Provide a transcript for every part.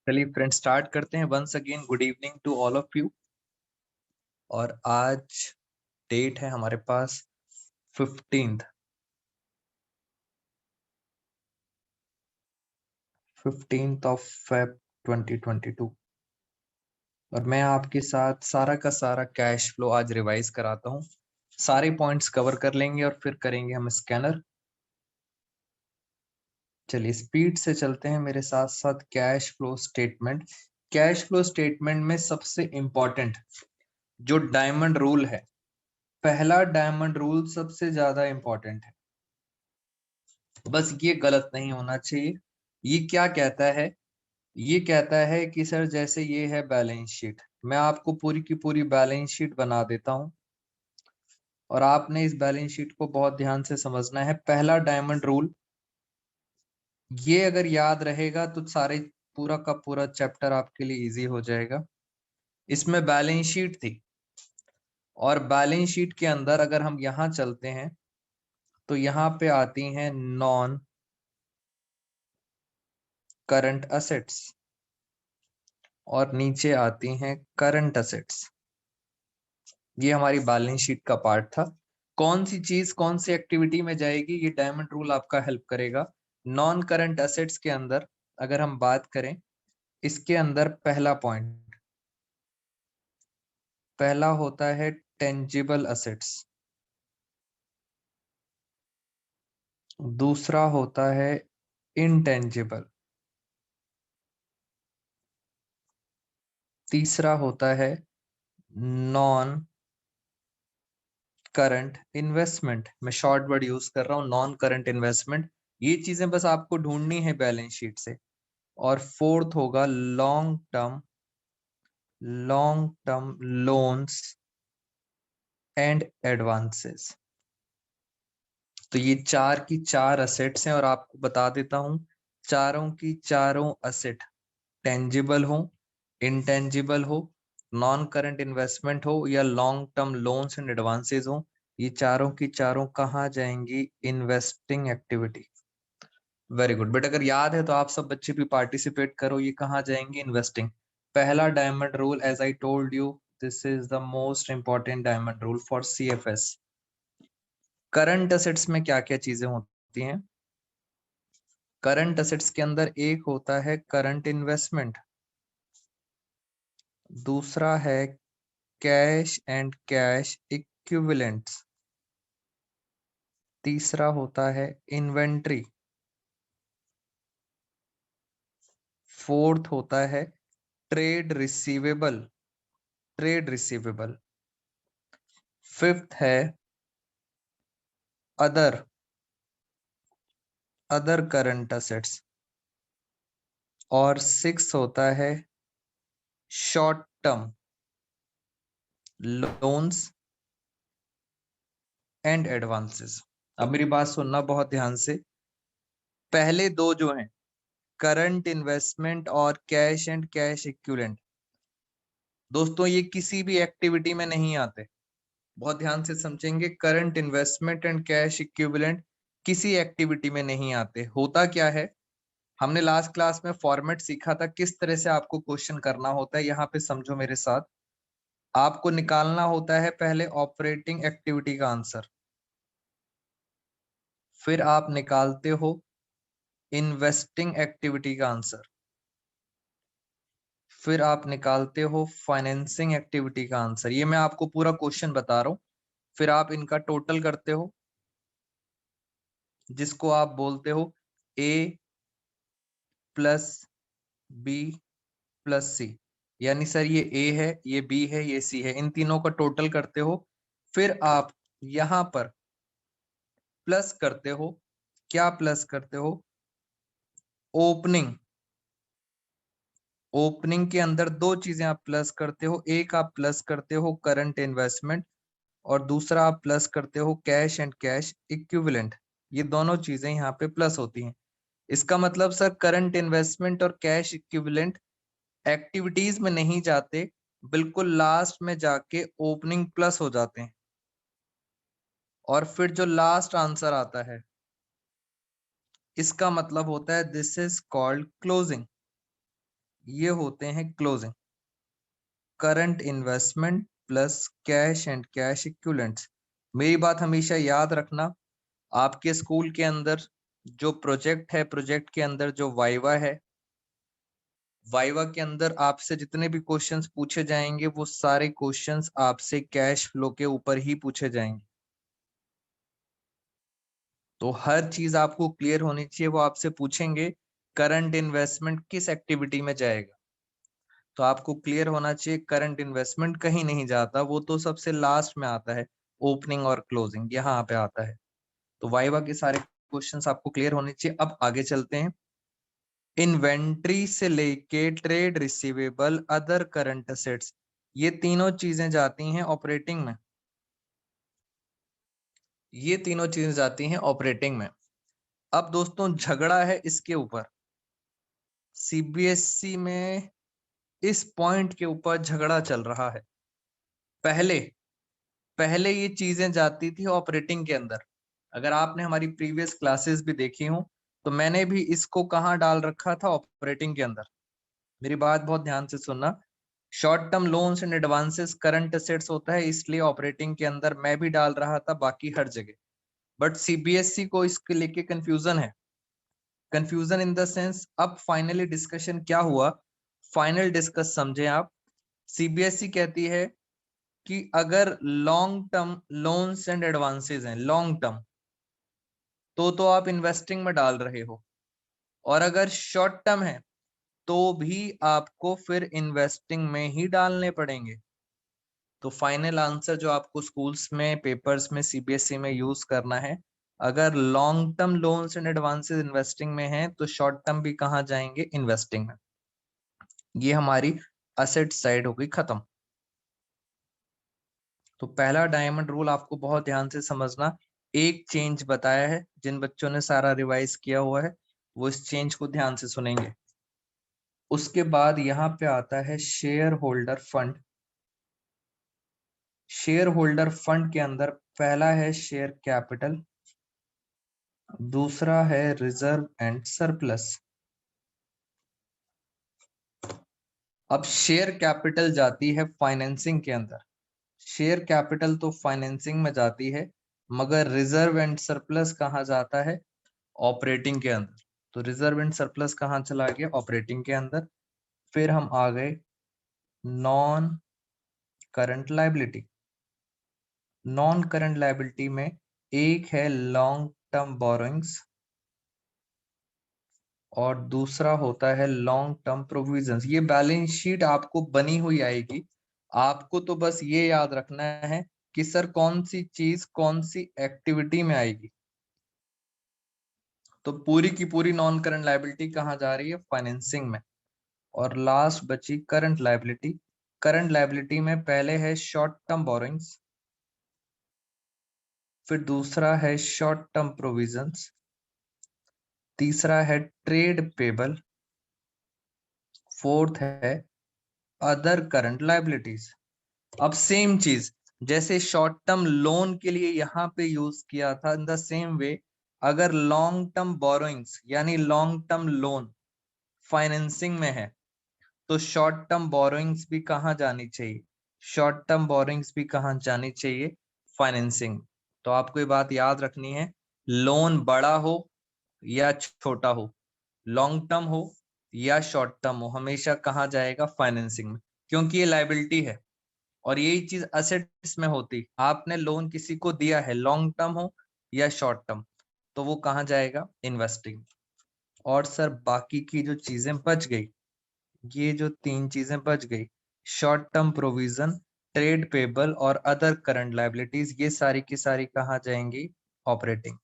चलिए friend start करते हैं। Once again good evening to all of you. और आज डेट है हमारे पास 15th ऑफ फेब 2022 और मैं आपके साथ सारा का सारा कैश फ्लो आज रिवाइज कराता हूँ। सारे पॉइंट्स कवर कर लेंगे और फिर करेंगे हम स्कैनर। चलिए स्पीड से चलते हैं मेरे साथ साथ। Cash flow statement, cash flow statement में सबसे इंपॉर्टेंट जो डायमंड रूल है, पहला डायमंड रूल सबसे ज्यादा इंपॉर्टेंट है। बस ये गलत नहीं होना चाहिए। ये क्या कहता है? ये कहता है कि सर जैसे ये है बैलेंस शीट, मैं आपको पूरी की पूरी बैलेंस शीट बना देता हूं और आपने इस बैलेंस शीट को बहुत ध्यान से समझना है। पहला डायमंड रूल, ये अगर याद रहेगा तो सारे पूरा का पूरा चैप्टर आपके लिए इजी हो जाएगा। इसमें बैलेंस शीट थी और बैलेंस शीट के अंदर अगर हम यहां चलते हैं तो यहाँ पे आती हैं नॉन करंट असेट्स और नीचे आती हैं करंट असेट्स। ये हमारी बैलेंस शीट का पार्ट था। कौन सी चीज कौन सी एक्टिविटी में जाएगी, ये डायमंड रूल आपका हेल्प करेगा। नॉन करंट असेट्स के अंदर अगर हम बात करें, इसके अंदर पहला पॉइंट, पहला होता है टेंजिबल असेट्स, दूसरा होता है इनटेंजिबल, तीसरा होता है नॉन करंट इन्वेस्टमेंट। मैं शॉर्ट वर्ड यूज कर रहा हूं, नॉन करंट इन्वेस्टमेंट। ये चीजें बस आपको ढूंढनी है बैलेंस शीट से। और फोर्थ होगा long term loans and advances. तो ये चार की चार असेट्स हैं और आपको बता देता हूं, चारों की चारों असेट टेंजिबल हो, इंटेंजिबल हो, नॉन करंट इन्वेस्टमेंट हो या long term loans and advances हो, ये चारों की चारों कहाँ जाएंगी? Investing activity. Very good. But अगर याद है तो आप सब बच्चे भी पार्टिसिपेट करो। ये कहाँ जाएंगे? इन्वेस्टिंग। पहला diamond rule, as I told you, this is the most important diamond rule for CFS. Current assets में क्या क्या चीजें होती हैं? करंट असेट्स के अंदर एक होता है करंट इन्वेस्टमेंट, दूसरा है कैश एंड कैश इक्विवेलेंट्स, तीसरा होता है इन्वेंट्री, फोर्थ होता है trade receivable, trade receivable, fifth है अदर, अदर करंट असेट्स, और सिक्स होता है short term loans and advances. अब मेरी बात सुनना बहुत ध्यान से। पहले दो जो हैं, करंट इन्वेस्टमेंट और कैश एंड कैश इक्विवेलेंट, दोस्तों ये किसी भी एक्टिविटी में नहीं आते। बहुत ध्यान से समझेंगे, current investment and cash equivalent किसी एक्टिविटी में नहीं आते। होता क्या है, हमने लास्ट क्लास में फॉर्मेट सीखा था किस तरह से आपको क्वेश्चन करना होता है। यहाँ पे समझो मेरे साथ, आपको निकालना होता है पहले ऑपरेटिंग एक्टिविटी का आंसर, फिर आप निकालते हो इन्वेस्टिंग एक्टिविटी का आंसर, फिर आप निकालते हो फाइनेंसिंग एक्टिविटी का आंसर। ये मैं आपको पूरा क्वेश्चन बता रहा हूं। फिर आप इनका टोटल करते हो, जिसको आप बोलते हो ए प्लस बी प्लस सी। यानी सर ये ए है, ये बी है, ये सी है, इन तीनों का टोटल करते हो। फिर आप यहां पर प्लस करते हो। क्या प्लस करते हो? ओपनिंग। ओपनिंग के अंदर दो चीजें आप प्लस करते हो, एक आप प्लस करते हो करंट इन्वेस्टमेंट और दूसरा आप प्लस करते हो कैश एंड कैश इक्विवेलेंट। ये दोनों चीजें यहाँ पे प्लस होती हैं। इसका मतलब सर करंट इन्वेस्टमेंट और कैश इक्विवेलेंट एक्टिविटीज में नहीं जाते, बिल्कुल लास्ट में जाके ओपनिंग प्लस हो जाते हैं। और फिर जो लास्ट आंसर आता है, इसका मतलब होता है दिस इज कॉल्ड क्लोजिंग। ये होते हैं closing, current investment plus cash and cash equivalents. मेरी बात हमेशा याद रखना, आपके स्कूल के अंदर जो प्रोजेक्ट है, प्रोजेक्ट के अंदर जो वाइवा है, वाइवा के अंदर आपसे जितने भी क्वेश्चंस पूछे जाएंगे वो सारे क्वेश्चंस आपसे कैश फ्लो के ऊपर ही पूछे जाएंगे। तो हर चीज आपको क्लियर होनी चाहिए। वो आपसे पूछेंगे करंट इन्वेस्टमेंट किस एक्टिविटी में जाएगा, तो आपको क्लियर होना चाहिए करंट इन्वेस्टमेंट कहीं नहीं जाता, वो तो सबसे लास्ट में आता है, ओपनिंग और क्लोजिंग यहाँ पे आता है। तो वाइवा के सारे क्वेश्चंस आपको क्लियर होने चाहिए। अब आगे चलते हैं। इन्वेंट्री से लेके trade receivable, other current assets, ये तीनों चीजें जाती हैं ऑपरेटिंग में। ये तीनों चीजें जाती हैं ऑपरेटिंग में। अब दोस्तों झगड़ा है इसके ऊपर, सीबीएसई में इस पॉइंट के ऊपर झगड़ा चल रहा है। पहले पहले ये चीजें जाती थी ऑपरेटिंग के अंदर। अगर आपने हमारी प्रीवियस क्लासेस भी देखी हो तो मैंने भी इसको कहाँ डाल रखा था, ऑपरेटिंग के अंदर। मेरी बात बहुत ध्यान से सुनना, short term loans and advances current assets होता है, इसलिए ऑपरेटिंग के अंदर मैं भी डाल रहा था, बाकी हर जगह। बट सीबीएसई को इसके लेके कंफ्यूजन है। कंफ्यूजन इन द सेंस, अब फाइनली डिस्कशन क्या हुआ, फाइनल डिस्कस समझे आप। सीबीएसई कहती है कि अगर long term loans and advances हैं, लॉन्ग टर्म, तो आप इन्वेस्टिंग में डाल रहे हो, और अगर शॉर्ट टर्म है तो भी आपको फिर इन्वेस्टिंग में ही डालने पड़ेंगे। तो फाइनल आंसर जो आपको स्कूल्स में, पेपर्स में, सीबीएसई में यूज करना है, अगर long term loans and advances investing में है तो शॉर्ट टर्म भी कहाँ जाएंगे, इन्वेस्टिंग में। ये हमारी असेट साइड हो गई खत्म। तो पहला डायमंड रूल आपको बहुत ध्यान से समझना। एक चेंज बताया है, जिन बच्चों ने सारा रिवाइज किया हुआ है वो इस चेंज को ध्यान से सुनेंगे। उसके बाद यहाँ पे आता है share holder fund. Share holder fund के अंदर पहला है शेयर कैपिटल, दूसरा है रिजर्व एंड सरप्लस। अब शेयर कैपिटल जाती है फाइनेंसिंग के अंदर, शेयर कैपिटल तो फाइनेंसिंग में जाती है, मगर रिजर्व एंड सरप्लस कहाँ जाता है, ऑपरेटिंग के अंदर। तो रिजर्व एंड सरप्लस कहाँ चला गया, ऑपरेटिंग के अंदर। फिर हम आ गए non current liability. Non current liability में एक है लॉन्ग टर्म बोरोइंग्स और दूसरा होता है लॉन्ग टर्म प्रोविजंस। ये बैलेंस शीट आपको बनी हुई आएगी, आपको तो बस ये याद रखना है कि सर कौन सी चीज कौन सी एक्टिविटी में आएगी। तो पूरी की पूरी नॉन करंट लायबिलिटी कहाँ जा रही है, फाइनेंसिंग में। और लास्ट बची करंट लायबिलिटी। करंट लायबिलिटी में पहले है शॉर्ट टर्म बोरोइंग्स, फिर दूसरा है शॉर्ट टर्म प्रोविजंस, तीसरा है ट्रेड पेबल, फोर्थ है अदर करंट लायबिलिटीज। अब सेम चीज जैसे शॉर्ट टर्म लोन के लिए यहाँ पे यूज किया था, इन द सेम वे अगर लॉन्ग टर्म बोरोइंग्स यानी लॉन्ग टर्म लोन फाइनेंसिंग में है तो शॉर्ट टर्म बोरोइंग्स भी कहाँ जानी चाहिए, शॉर्ट टर्म बोरोइंग्स भी कहाँ जानी चाहिए, फाइनेंसिंग। तो आपको ये बात याद रखनी है, लोन बड़ा हो या छोटा हो, लॉन्ग टर्म हो या शॉर्ट टर्म हो, हमेशा कहाँ जाएगा, फाइनेंसिंग में, क्योंकि ये लायबिलिटी है। और यही चीज असेट्स में होती, आपने लोन किसी को दिया है, लॉन्ग टर्म हो या शॉर्ट टर्म, तो वो कहाँ जाएगा, इन्वेस्टिंग। और सर बाकी की जो चीजें बच गई, ये जो तीन चीजें बच गई, short term provision, trade payable और अदर करंट लायबिलिटीज, ये सारी की सारी कहाँ जाएंगी, ऑपरेटिंग।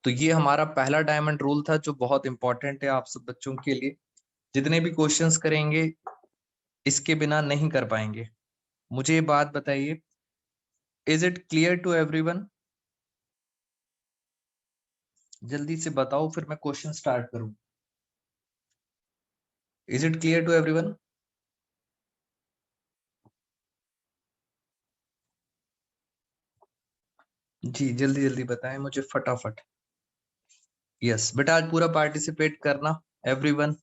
तो ये हमारा पहला डायमंड रूल था जो बहुत इंपॉर्टेंट है आप सब बच्चों के लिए। जितने भी क्वेश्चंस करेंगे इसके बिना नहीं कर पाएंगे। मुझे ये बात बताइए, is it clear to everyone? जल्दी से बताओ फिर मैं क्वेश्चन स्टार्ट करूं। Is it clear to everyone? जी जल्दी जल्दी बताएं मुझे फटाफट। यस बेटा, आज पूरा पार्टिसिपेट करना एवरीवन।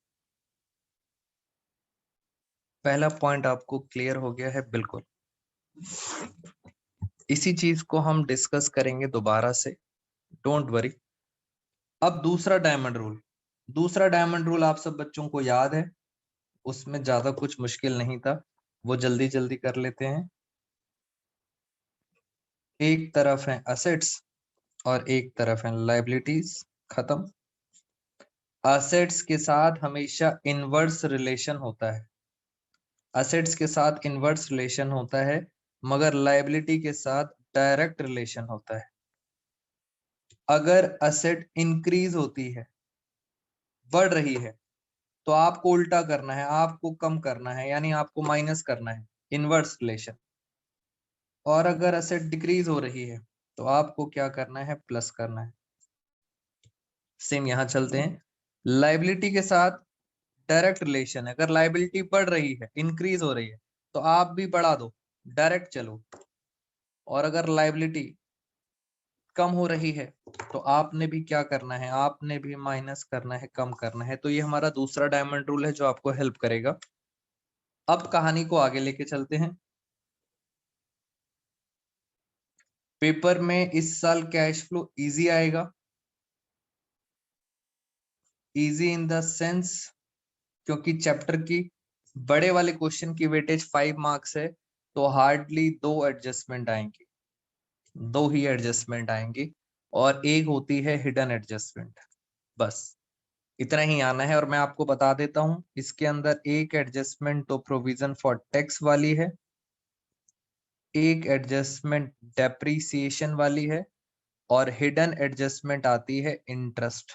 पहला पॉइंट आपको क्लियर हो गया है? बिल्कुल, इसी चीज को हम डिस्कस करेंगे दोबारा से, डोंट वरी। अब दूसरा डायमंड रूल, दूसरा डायमंड रूल आप सब बच्चों को याद है, उसमें ज्यादा कुछ मुश्किल नहीं था, वो जल्दी जल्दी कर लेते हैं। एक तरफ है असेट्स और एक तरफ है लायबिलिटीज, खत्म। असेट्स के साथ हमेशा इनवर्स रिलेशन होता है, असेट्स के साथ इनवर्स रिलेशन होता है, मगर लायबिलिटी के साथ डायरेक्ट रिलेशन होता है। अगर असेट इंक्रीज होती है, बढ़ रही है, तो आपको उल्टा करना है, आपको कम करना है, यानी आपको माइनस करना है, इनवर्स रिलेशन। और अगर असेट डिक्रीज हो रही है तो आपको क्या करना है? प्लस करना है। सेम यहां चलते हैं, लायबिलिटी के साथ डायरेक्ट रिलेशन है, अगर लायबिलिटी बढ़ रही है, इंक्रीज हो रही है, तो आप भी बढ़ा दो, डायरेक्ट चलो। और अगर लायबिलिटी कम हो रही है तो आपने भी क्या करना है? आपने भी माइनस करना है, कम करना है। तो ये हमारा दूसरा डायमंड रूल है जो आपको हेल्प करेगा। अब कहानी को आगे लेके चलते हैं। पेपर में इस साल कैश फ्लो इजी आएगा, इजी इन द सेंस क्योंकि चैप्टर की बड़े वाले क्वेश्चन की वेटेज 5 मार्क्स है, तो हार्डली 2 एडजस्टमेंट आएंगी, 2 ही एडजस्टमेंट आएंगी, और एक होती है हिडन एडजस्टमेंट। बस इतना ही आना है। और मैं आपको बता देता हूं, इसके अंदर एक एडजस्टमेंट तो प्रोविजन फॉर टैक्स वाली है, एक एडजस्टमेंट डेप्रीसिएशन वाली है, और हिडन एडजस्टमेंट आती है इंटरेस्ट,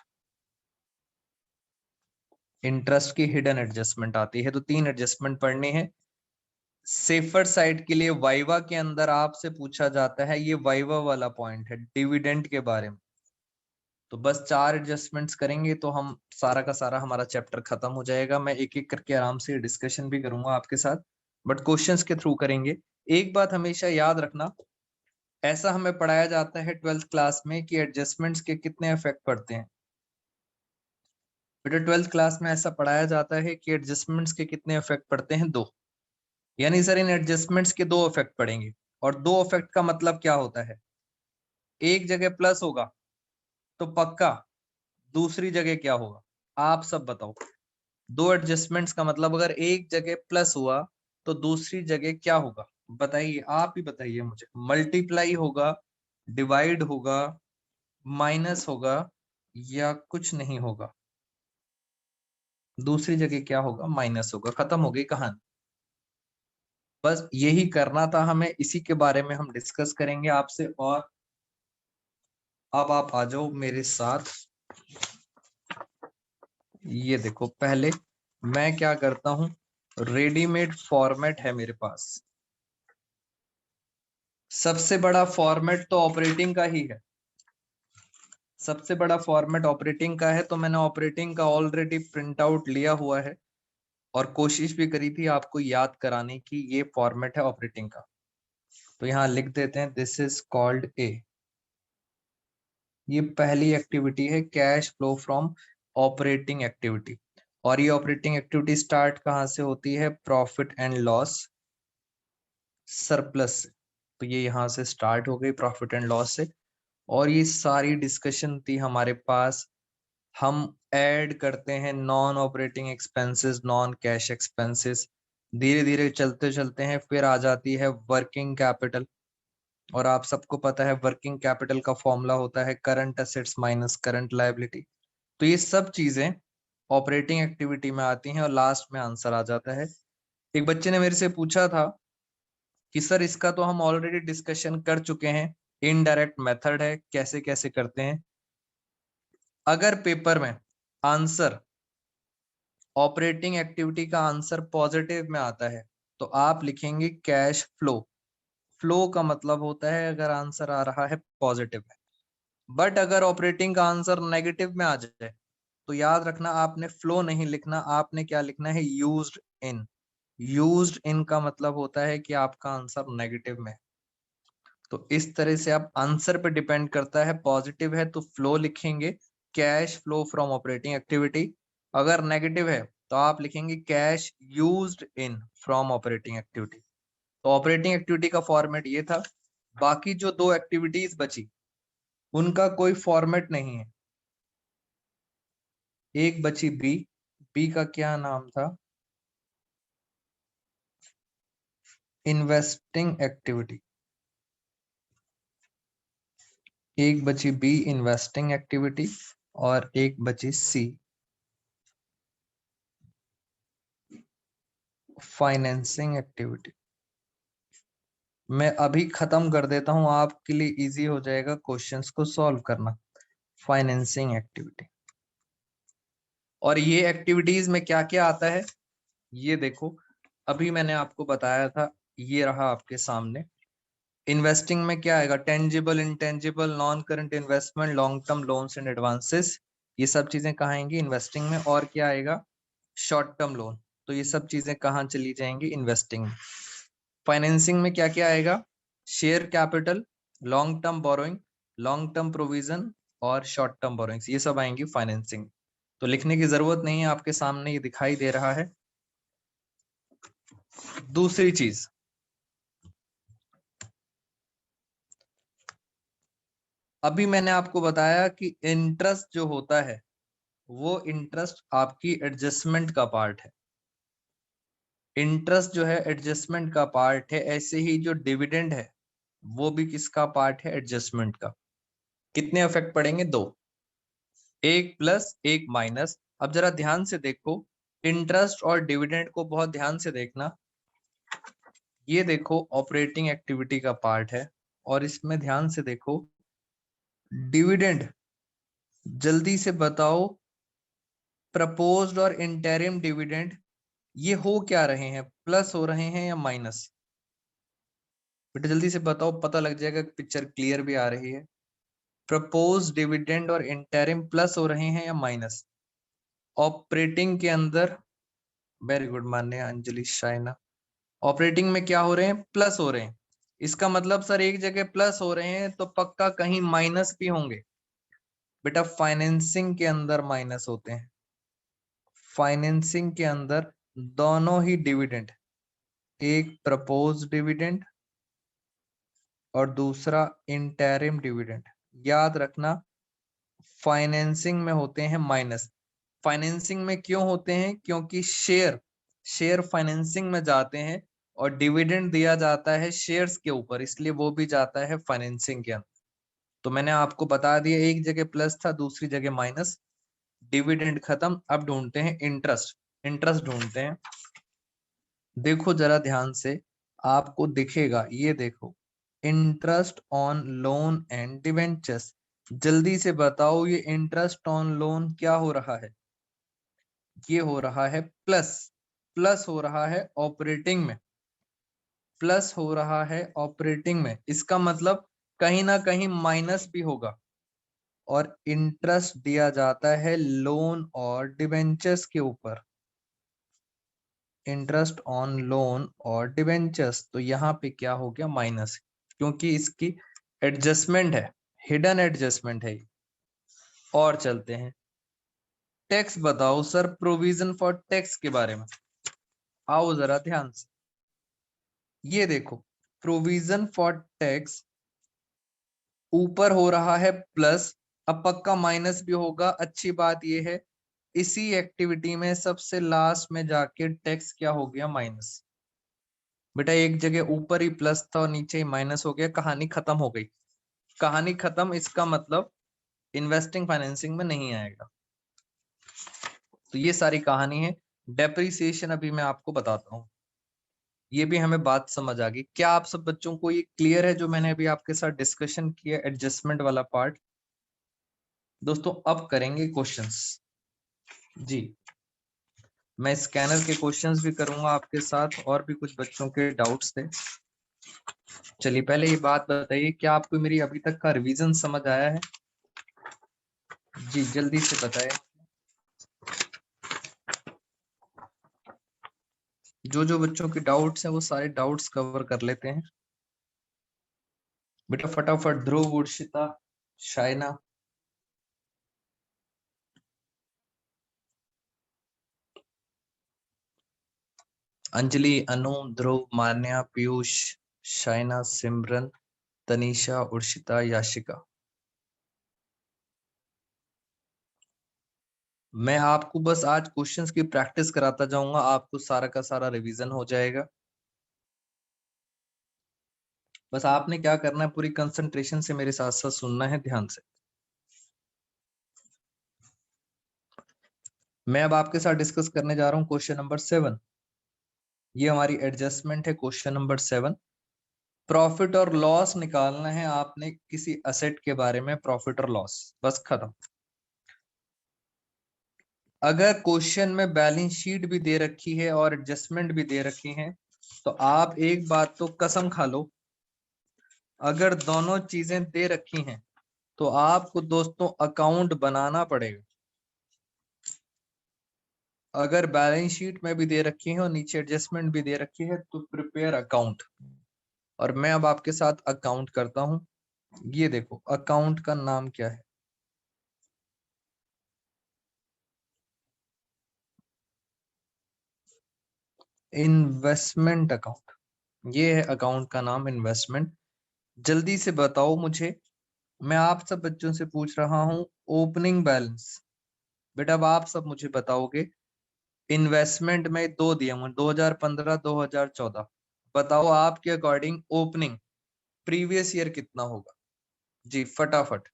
इंटरेस्ट की हिडन एडजस्टमेंट आती है। तो 3 एडजस्टमेंट पढ़नी है। सेफर साइड के लिए वाइवा के अंदर आपसे पूछा जाता है, ये वाइवा वाला पॉइंट है डिविडेंड के बारे में। तो बस 4 एडजस्टमेंट्स करेंगे तो हम सारा का सारा हमारा चैप्टर खत्म हो जाएगा। मैं एक एक करके आराम से डिस्कशन भी करूंगा आपके साथ, बट क्वेश्चंस के थ्रू करेंगे। एक बात हमेशा याद रखना, ऐसा हमें पढ़ाया जाता है 12th क्लास में कि एडजस्टमेंट्स के कितने इफेक्ट पड़ते हैं। बेटा 12th क्लास में ऐसा पढ़ाया जाता है कि एडजस्टमेंट्स के कितने इफेक्ट पड़ते हैं? 2। यानी सर इन एडजस्टमेंट्स के 2 इफेक्ट पड़ेंगे। और 2 इफेक्ट का मतलब क्या होता है? एक जगह प्लस होगा तो पक्का दूसरी जगह क्या होगा? आप सब बताओ। 2 एडजस्टमेंट्स का मतलब अगर एक जगह प्लस हुआ तो दूसरी जगह क्या होगा? बताइए, आप ही बताइए मुझे। मल्टीप्लाई होगा, डिवाइड होगा, माइनस होगा, या कुछ नहीं होगा? दूसरी जगह क्या होगा? माइनस होगा। खत्म हो गई कहानी। बस यही करना था हमें, इसी के बारे में हम डिस्कस करेंगे आपसे। और अब आप आ जाओ मेरे साथ। ये देखो, पहले मैं क्या करता हूं, रेडीमेड फॉर्मेट है मेरे पास। सबसे बड़ा फॉर्मेट तो ऑपरेटिंग का ही है, सबसे बड़ा फॉर्मेट ऑपरेटिंग का है। तो मैंने ऑपरेटिंग का ऑलरेडी प्रिंट आउट लिया हुआ है और कोशिश भी करी थी आपको याद कराने की, ये फॉर्मेट है ऑपरेटिंग का। तो यहाँ लिख देते हैं, दिस इज कॉल्ड ए। ये पहली एक्टिविटी है, cash flow from operating activity. और ये ऑपरेटिंग एक्टिविटी स्टार्ट कहाँ से होती है? प्रॉफिट एंड लॉस सरप्लस से। तो ये यहाँ से स्टार्ट हो गई प्रॉफिट एंड लॉस से। और ये सारी डिस्कशन थी हमारे पास। हम ऐड करते हैं non operating expenses, non cash expenses. धीरे धीरे चलते चलते हैं फिर आ जाती है वर्किंग कैपिटल। और आप सबको पता है वर्किंग कैपिटल का फॉर्मूला होता है current assets minus current liability. तो ये सब चीजें ऑपरेटिंग एक्टिविटी में आती हैं और लास्ट में आंसर आ जाता है। एक बच्चे ने मेरे से पूछा था कि सर इसका तो हम ऑलरेडी डिस्कशन कर चुके हैं, इनडायरेक्ट मेथड है, कैसे कैसे करते हैं। अगर पेपर में आंसर ऑपरेटिंग एक्टिविटी का आंसर पॉजिटिव में आता है तो आप लिखेंगे कैश फ्लो। फ्लो का मतलब होता है अगर आंसर आ रहा है पॉजिटिव में। बट अगर ऑपरेटिंग का आंसर नेगेटिव में आ जाए तो याद रखना, आपने फ्लो नहीं लिखना, आपने क्या लिखना है? Used in. यूज्ड इन का मतलब होता है कि आपका आंसर नेगेटिव में। तो इस तरह से आप आंसर पे डिपेंड करता है, पॉजिटिव है तो फ्लो लिखेंगे cash flow from operating activity, अगर नेगेटिव है तो आप लिखेंगे cash used in from operating activity. तो ऑपरेटिंग एक्टिविटी का फॉर्मेट ये था। बाकी जो दो एक्टिविटीज बची उनका कोई फॉर्मेट नहीं है। एक बची बी, बी का क्या नाम था, इन्वेस्टिंग एक्टिविटी। एक बची बी इन्वेस्टिंग एक्टिविटी और एक बची सी फाइनेंसिंग एक्टिविटी। मैं अभी खत्म कर देता हूं, आपके लिए इजी हो जाएगा क्वेश्चंस को सॉल्व करना। Financing activity. और ये एक्टिविटीज में क्या क्या आता है ये देखो, अभी मैंने आपको बताया था, ये रहा आपके सामने। इन्वेस्टिंग में क्या आएगा, tangible, intangible, non current investment, long term loans and advances, ये सब चीजें कहाँ आएंगी, इन्वेस्टिंग में। और क्या आएगा, शॉर्ट टर्म लोन, तो ये सब चीजें कहाँ चली जाएंगी, इन्वेस्टिंग में। फाइनेंसिंग में क्या क्या आएगा, share capital, long term borrowing, long term provision और शॉर्ट टर्म बोरोइंग्स, ये सब आएंगी फाइनेंसिंग। तो लिखने की जरूरत नहीं है, आपके सामने ये दिखाई दे रहा है। दूसरी चीज, अभी मैंने आपको बताया कि इंटरेस्ट जो होता है वो इंटरेस्ट आपकी एडजस्टमेंट का पार्ट है। इंटरेस्ट जो है एडजस्टमेंट का पार्ट है, ऐसे ही जो डिविडेंड है वो भी किसका पार्ट है, एडजस्टमेंट का। कितने इफेक्ट पड़ेंगे, दो, एक प्लस एक माइनस। अब जरा ध्यान से देखो, इंटरेस्ट और डिविडेंड को बहुत ध्यान से देखना। ये देखो ऑपरेटिंग एक्टिविटी का पार्ट है और इसमें ध्यान से देखो डिविडेंड। जल्दी से बताओ, प्रपोज्ड और इंटरिम डिविडेंड ये हो क्या रहे हैं, प्लस हो रहे हैं या माइनस? बेटा जल्दी से बताओ, पता लग जाएगा, पिक्चर क्लियर भी आ रही है। प्रपोज डिविडेंड और इंटरिम प्लस हो रहे हैं या माइनस? ऑपरेटिंग के अंदर, वेरी गुड मान्या, अंजलि, शाइना, ऑपरेटिंग में क्या हो रहे हैं, प्लस हो रहे हैं। इसका मतलब सर एक जगह प्लस हो रहे हैं तो पक्का कहीं माइनस भी होंगे। बेटा फाइनेंसिंग के अंदर माइनस होते हैं। फाइनेंसिंग के अंदर दोनों ही डिविडेंड, एक प्रपोज डिविडेंड और दूसरा इंटरिम डिविडेंड, याद रखना फाइनेंसिंग में होते हैं माइनस। फाइनेंसिंग में क्यों होते हैं, क्योंकि शेयर शेयर फाइनेंसिंग में जाते हैं और डिविडेंड दिया जाता है शेयर्स के ऊपर, इसलिए वो भी जाता है फाइनेंसिंग के अंदर। तो मैंने आपको बता दिया, एक जगह प्लस था दूसरी जगह माइनस। डिविडेंड खत्म, अब ढूंढते हैं इंटरेस्ट। इंटरेस्ट ढूंढते हैं। देखो जरा ध्यान से, आपको दिखेगा, ये देखो, interest on loan and debentures. जल्दी से बताओ ये इंटरेस्ट ऑन लोन क्या हो रहा है, ये हो रहा है प्लस। प्लस हो रहा है ऑपरेटिंग में, प्लस हो रहा है ऑपरेटिंग में, इसका मतलब कहीं ना कहीं माइनस भी होगा। और इंटरेस्ट दिया जाता है लोन और डिवेंचर्स के ऊपर, इंटरेस्ट ऑन लोन और डिवेंचर्स, तो यहाँ पे क्या हो गया, माइनस, क्योंकि इसकी एडजस्टमेंट है, हिडन एडजस्टमेंट है। और चलते हैं, टैक्स बताओ सर, प्रोविजन फॉर टैक्स के बारे में आओ जरा ध्यान से। ये देखो प्रोविजन फॉर टैक्स ऊपर हो रहा है प्लस, अब पक्का माइनस भी होगा। अच्छी बात ये है, इसी एक्टिविटी में सबसे लास्ट में जाके टैक्स क्या हो गया, माइनस। बेटा एक जगह ऊपर ही प्लस था और नीचे ही माइनस हो गया, कहानी खत्म हो गई। कहानी खत्म, इसका मतलब इन्वेस्टिंग फाइनेंसिंग में नहीं आएगा। तो ये सारी कहानी है। डेप्रिसिएशन अभी मैं आपको बताता हूँ, ये भी हमें बात समझ आ गई। क्या आप सब बच्चों को ये क्लियर है जो मैंने अभी आपके साथ डिस्कशन किया, एडजस्टमेंट वाला पार्ट? दोस्तों अब करेंगे क्वेश्चंस। जी, मैं स्कैनर के क्वेश्चंस भी करूंगा आपके साथ, और भी कुछ बच्चों के डाउट्स थे। चलिए पहले ये बात बताइए, क्या आपको मेरी अभी तक का रिवीजन समझ आया है? जी जल्दी से बताएं। जो जो बच्चों के डाउट्स हैं वो सारे डाउट्स कवर कर लेते हैं। बेटा फटाफट, ध्रुव, उर्शिता, शाइना। अंजलि, अनु, ध्रुव, मान्या, पीयूष, शाइना, सिमरन, तनीषा, उर्शिता, याशिका। मैं आपको बस आज क्वेश्चंस की प्रैक्टिस कराता जाऊंगा, आपको सारा का सारा रिवीजन हो जाएगा। बस आपने क्या करना है, पूरी कंसंट्रेशन से मेरे साथ साथ सुनना है, ध्यान से। मैं अब आपके साथ डिस्कस करने जा रहा हूं क्वेश्चन नंबर 7। ये हमारी एडजस्टमेंट है। क्वेश्चन नंबर 7, प्रॉफिट और लॉस निकालना है आपने किसी असेट के बारे में, प्रॉफिट और लॉस, बस खत्म। अगर क्वेश्चन में बैलेंस शीट भी दे रखी है और एडजस्टमेंट भी दे रखी है, तो आप एक बात तो कसम खा लो, अगर दोनों चीजें दे रखी हैं तो आपको दोस्तों अकाउंट बनाना पड़ेगा। अगर बैलेंस शीट में भी दे रखी है और नीचे एडजस्टमेंट भी दे रखी है तो प्रिपेयर अकाउंट। और मैं अब आपके साथ अकाउंट करता हूं। ये देखो, अकाउंट का नाम क्या है? Investment account. ये है अकाउंट का नाम, इन्वेस्टमेंट। जल्दी से बताओ मुझे, मैं आप सब बच्चों से पूछ रहा हूं ओपनिंग बैलेंस। बेटा अब आप सब मुझे बताओगे, इन्वेस्टमेंट में दो दिए हुए 2015 2014, बताओ आपके अकॉर्डिंग ओपनिंग प्रीवियस ईयर कितना होगा? जी फटाफट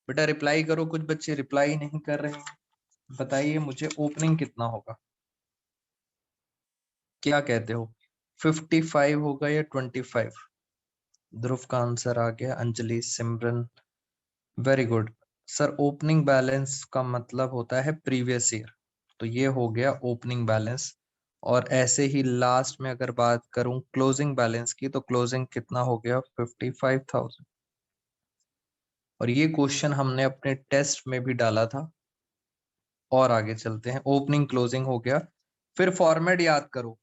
बेटा रिप्लाई करो, कुछ बच्चे रिप्लाई नहीं कर रहे हैं। बताइए मुझे ओपनिंग कितना होगा, क्या कहते हो? 55 होगा या 25? ध्रुव का आंसर आ गया, Anjali, Simran, very good. Sir opening balance का मतलब होता है प्रीवियस ईयर, तो ये हो गया ओपनिंग बैलेंस। और ऐसे ही लास्ट में अगर बात करूं क्लोजिंग बैलेंस की, तो क्लोजिंग कितना हो गया? 55,000। और ये क्वेश्चन हमने अपने टेस्ट में भी डाला था। और आगे चलते हैं, ओपनिंग क्लोजिंग हो गया। फिर फॉर्मेट याद करो,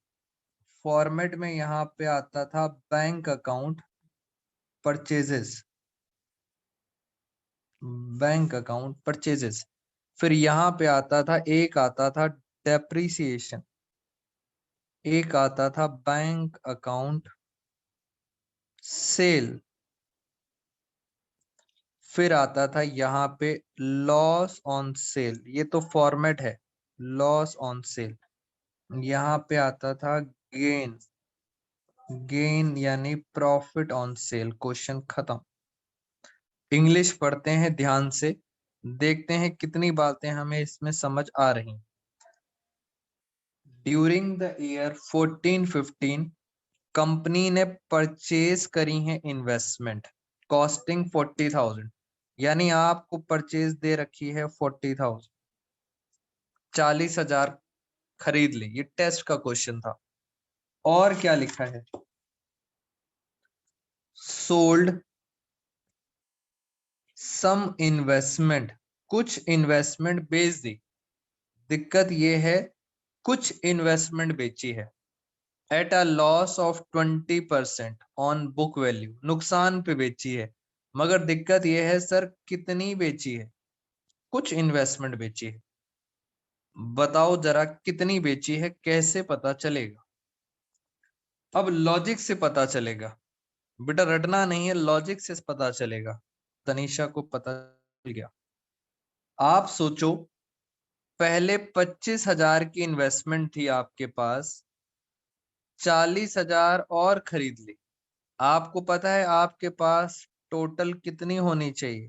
फॉर्मेट में यहाँ पे आता था bank account purchases, bank account purchases. फिर यहाँ पे आता था, एक आता था डेप्रिसिएशन, एक आता था बैंक अकाउंट सेल, फिर आता था यहाँ पे लॉस ऑन सेल। ये तो फॉर्मेट है, लॉस ऑन सेल। यहाँ पे आता था गेन, गेन यानी प्रॉफिट ऑन सेल। क्वेश्चन खत्म। इंग्लिश पढ़ते हैं ध्यान से, देखते हैं कितनी बातें हमें इसमें समझ आ रही। ड्यूरिंग द ईयर 14-15 कंपनी ने परचेज करी है इन्वेस्टमेंट कॉस्टिंग 40,000, यानी आपको परचेज दे रखी है 40,000, 40,000 खरीद ली। ये टेस्ट का क्वेश्चन था। और क्या लिखा है? सोल्ड सम इन्वेस्टमेंट, कुछ इन्वेस्टमेंट बेच दी। दिक्कत ये है, कुछ इन्वेस्टमेंट बेची है at a loss of 20% on book value, नुकसान पे बेची है। मगर दिक्कत यह है सर कितनी बेची है? कुछ इन्वेस्टमेंट बेची है, बताओ जरा कितनी बेची है, कैसे पता चलेगा? अब लॉजिक से पता चलेगा बेटा, रटना नहीं है, लॉजिक से पता चलेगा। तनीषा को पता चल गया। आप सोचो, पहले 25,000 की इन्वेस्टमेंट थी आपके पास, 40,000 और खरीद ली। आपको पता है आपके पास टोटल कितनी होनी चाहिए?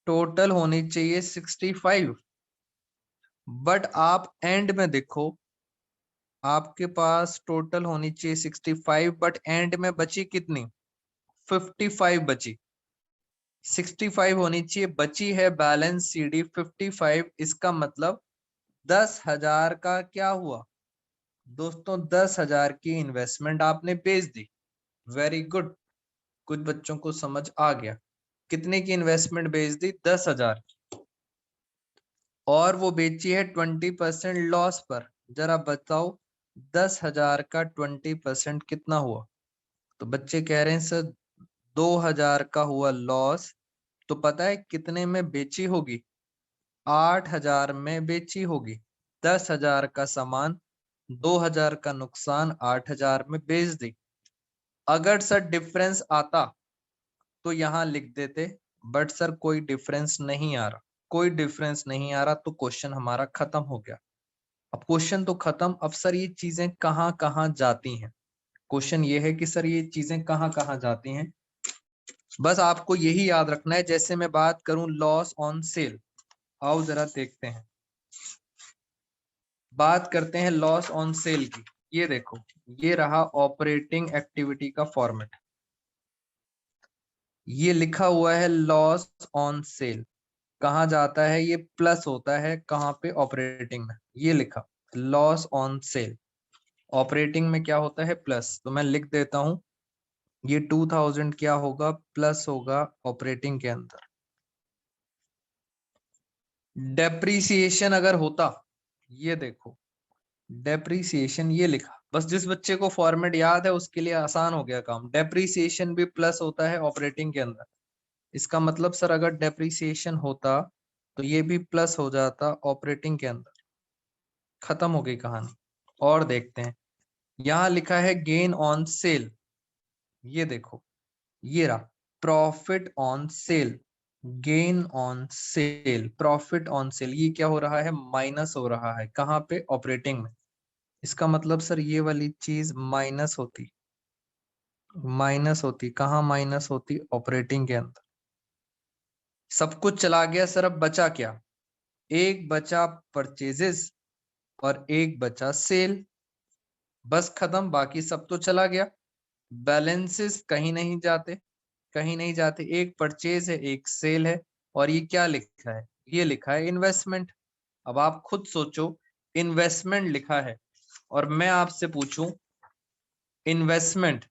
टोटल होनी चाहिए 65। बट आप एंड में देखो, आपके पास टोटल होनी चाहिए 65, बट एंड में बची कितनी? 55 बची। 65 होनी चाहिए, बची है बैलेंस सीडी 55। इसका मतलब 10,000 का क्या हुआ दोस्तों? 10,000 की इन्वेस्टमेंट आपने बेच दी। वेरी गुड, कुछ बच्चों को समझ आ गया। कितने की इन्वेस्टमेंट बेच दी? 10,000। और वो बेची है 20% लॉस पर। जरा बताओ 10,000 का 20% कितना हुआ? तो बच्चे कह रहे हैं सर 2,000 का हुआ लॉस। तो पता है कितने में बेची होगी? 8,000 में बेची होगी। 10,000 का सामान 2000 का नुकसान 8000 में बेच दी। अगर सर डिफरेंस आता तो यहां लिख देते, बट सर कोई डिफरेंस नहीं आ रहा, कोई डिफरेंस नहीं आ रहा, तो क्वेश्चन हमारा खत्म हो गया। अब क्वेश्चन तो खत्म, अब सर ये चीजें कहाँ कहाँ जाती हैं? क्वेश्चन ये है कि सर ये चीजें कहाँ कहाँ जाती हैं। बस आपको यही याद रखना है। जैसे मैं बात करूं लॉस ऑन सेल, आओ जरा देखते हैं, बात करते हैं लॉस ऑन सेल की। ये देखो, ये रहा ऑपरेटिंग एक्टिविटी का फॉर्मेट, ये लिखा हुआ है लॉस ऑन सेल। कहाँ जाता है? ये प्लस होता है कहाँ पे? ऑपरेटिंग में। ये लिखा लॉस ऑन सेल, ऑपरेटिंग में क्या होता है? प्लस। तो मैं लिख देता हूं, ये 2000 क्या होगा? प्लस होगा ऑपरेटिंग के अंदर। डेप्रीसिएशन अगर होता, ये देखो डेप्रीसिएशन, ये लिखा, बस जिस बच्चे को फॉर्मेट याद है उसके लिए आसान हो गया काम। डेप्रीसिएशन भी प्लस होता है ऑपरेटिंग के अंदर। इसका मतलब सर अगर डेप्रीसिएशन होता तो ये भी प्लस हो जाता ऑपरेटिंग के अंदर। खत्म हो गई कहानी। और देखते हैं, यहां लिखा है गेन ऑन सेल, ये देखो, ये रहा profit on sale, gain on sale, profit on sale, ये क्या हो रहा है? माइनस हो रहा है। कहाँ पे? ऑपरेटिंग में। इसका मतलब सर ये वाली चीज माइनस होती, माइनस होती। कहाँ माइनस होती? ऑपरेटिंग के अंदर। सब कुछ चला गया सर, अब बचा क्या? एक बचा परचेजेस और एक बचा सेल, बस खत्म, बाकी सब तो चला गया। बैलेंसेस कहीं नहीं जाते, कहीं नहीं जाते। एक परचेज है, एक सेल है, और ये क्या लिखा है? ये लिखा है इन्वेस्टमेंट। अब आप खुद सोचो, इन्वेस्टमेंट लिखा है और मैं आपसे पूछूं इन्वेस्टमेंट,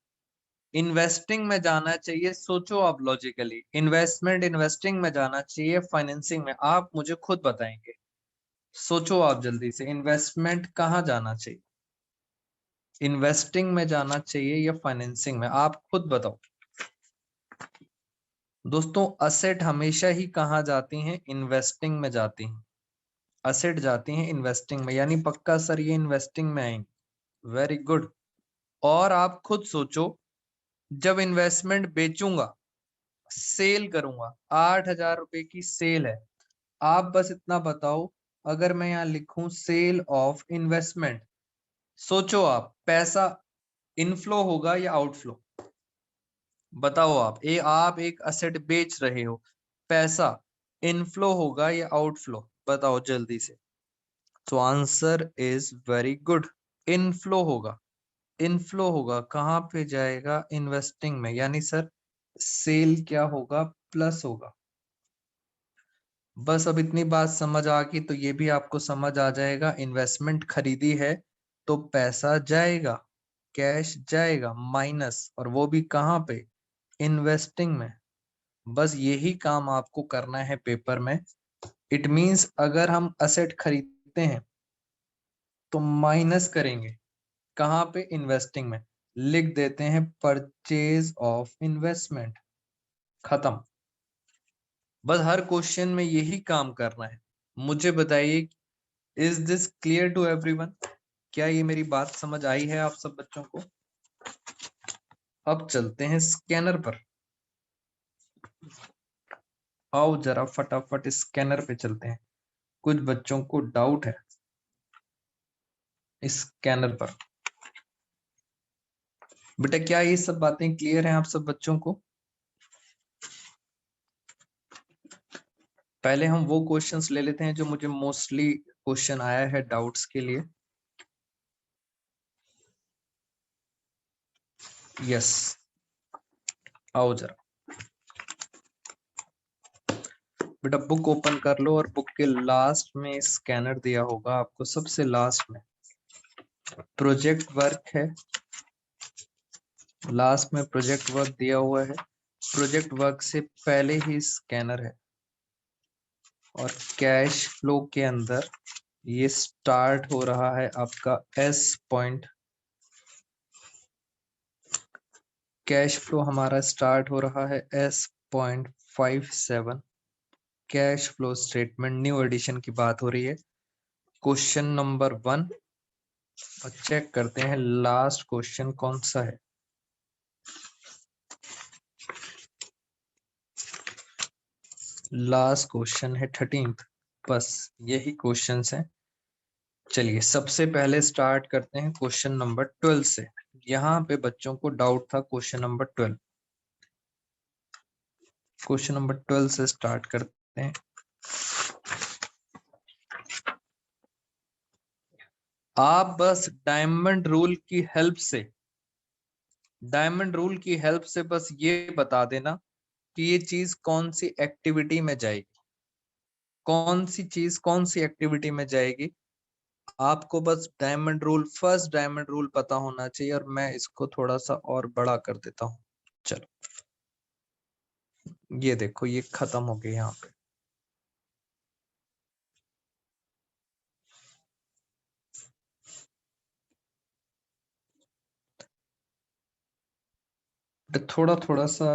इन्वेस्टिंग में जाना चाहिए, सोचो आप लॉजिकली, इन्वेस्टमेंट इन्वेस्टिंग में जाना चाहिए, फाइनेंसिंग में? आप मुझे खुद बताएंगे, सोचो आप जल्दी से, इन्वेस्टमेंट कहाँ जाना चाहिए? इन्वेस्टिंग में जाना चाहिए या फाइनेंसिंग में? आप खुद बताओ दोस्तों। असेट हमेशा ही कहाँ जाती हैं? इन्वेस्टिंग में जाती हैं। असेट जाती हैं इन्वेस्टिंग में, यानी पक्का सर ये इन्वेस्टिंग में आएंगे। Very good. और आप खुद सोचो, जब इन्वेस्टमेंट बेचूंगा, सेल करूंगा, 8000 रुपए की सेल है, आप बस इतना बताओ, अगर मैं यहाँ लिखूं सेल ऑफ इन्वेस्टमेंट, सोचो आप, पैसा इनफ्लो होगा या आउटफ्लो? बताओ आप एक असेट बेच रहे हो, पैसा इनफ्लो होगा या आउटफ्लो? बताओ जल्दी से। तो answer is very good, inflow होगा। इनफ्लो होगा, कहाँ पे जाएगा? इन्वेस्टिंग में, यानी सर सेल क्या होगा? प्लस होगा। बस अब इतनी बात समझ आ गई तो ये भी आपको समझ आ जाएगा, इन्वेस्टमेंट खरीदी है तो पैसा जाएगा, कैश जाएगा माइनस, और वो भी कहाँ पे? इन्वेस्टिंग में। बस यही काम आपको करना है पेपर में। इट मींस अगर हम असेट खरीदते हैं तो माइनस करेंगे, कहाँ पे? इन्वेस्टिंग में। लिख देते हैं परचेज ऑफ इन्वेस्टमेंट, खत्म। बस हर क्वेश्चन में यही काम करना है। मुझे बताइए, is this clear to everyone? क्या ये मेरी बात समझ आई है आप सब बच्चों को? अब चलते हैं स्कैनर पर, आओ जरा फटाफट स्कैनर पे चलते हैं। कुछ बच्चों को डाउट है स्कैनर पर। बेटा क्या ये सब बातें क्लियर हैं आप सब बच्चों को? पहले हम वो क्वेश्चंस ले लेते हैं जो मुझे मोस्टली क्वेश्चन आया है डाउट्स के लिए। यस, आओ जरा बेटा, बुक ओपन कर लो और बुक के लास्ट में स्कैनर दिया होगा आपको, सबसे लास्ट में प्रोजेक्ट वर्क है, लास्ट में प्रोजेक्ट वर्क दिया हुआ है। प्रोजेक्ट वर्क से पहले ही स्कैनर है, और कैश फ्लो के अंदर ये स्टार्ट हो रहा है आपका एस पॉइंट। कैश फ्लो हमारा स्टार्ट हो रहा है S.57। Cash flow statement new edition की बात हो रही है। क्वेश्चन नंबर 1, और चेक करते हैं लास्ट क्वेश्चन कौन सा है। लास्ट क्वेश्चन है 13th। बस यही क्वेश्चंस हैं। चलिए सबसे पहले स्टार्ट करते हैं क्वेश्चन नंबर 12 से। यहाँ पे बच्चों को डाउट था क्वेश्चन नंबर 12। क्वेश्चन नंबर 12 से स्टार्ट करते हैं। आप बस डायमंड रूल की हेल्प से बस ये बता देना कि ये चीज कौन सी एक्टिविटी में जाएगी, कौन सी चीज कौन सी एक्टिविटी में जाएगी। आपको बस फर्स्ट डायमंड रूल पता होना चाहिए। और मैं इसको थोड़ा सा और बड़ा कर देता हूं। चलो ये देखो ये खत्म हो गया यहाँ पे। थोड़ा थोड़ा सा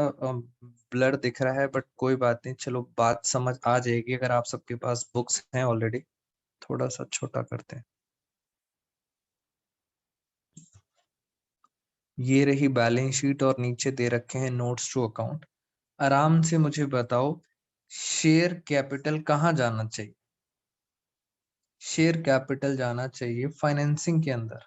ब्लर दिख रहा है बट कोई बात नहीं, चलो बात समझ आ जाएगी अगर आप सबके पास बुक्स हैं ऑलरेडी। थोड़ा सा छोटा करते हैं। ये रही बैलेंस शीट और नीचे दे रखे हैं नोट्स टू अकाउंट। आराम से मुझे बताओ शेयर कैपिटल कहाँ जाना चाहिए। शेयर कैपिटल जाना चाहिए फाइनेंसिंग के अंदर।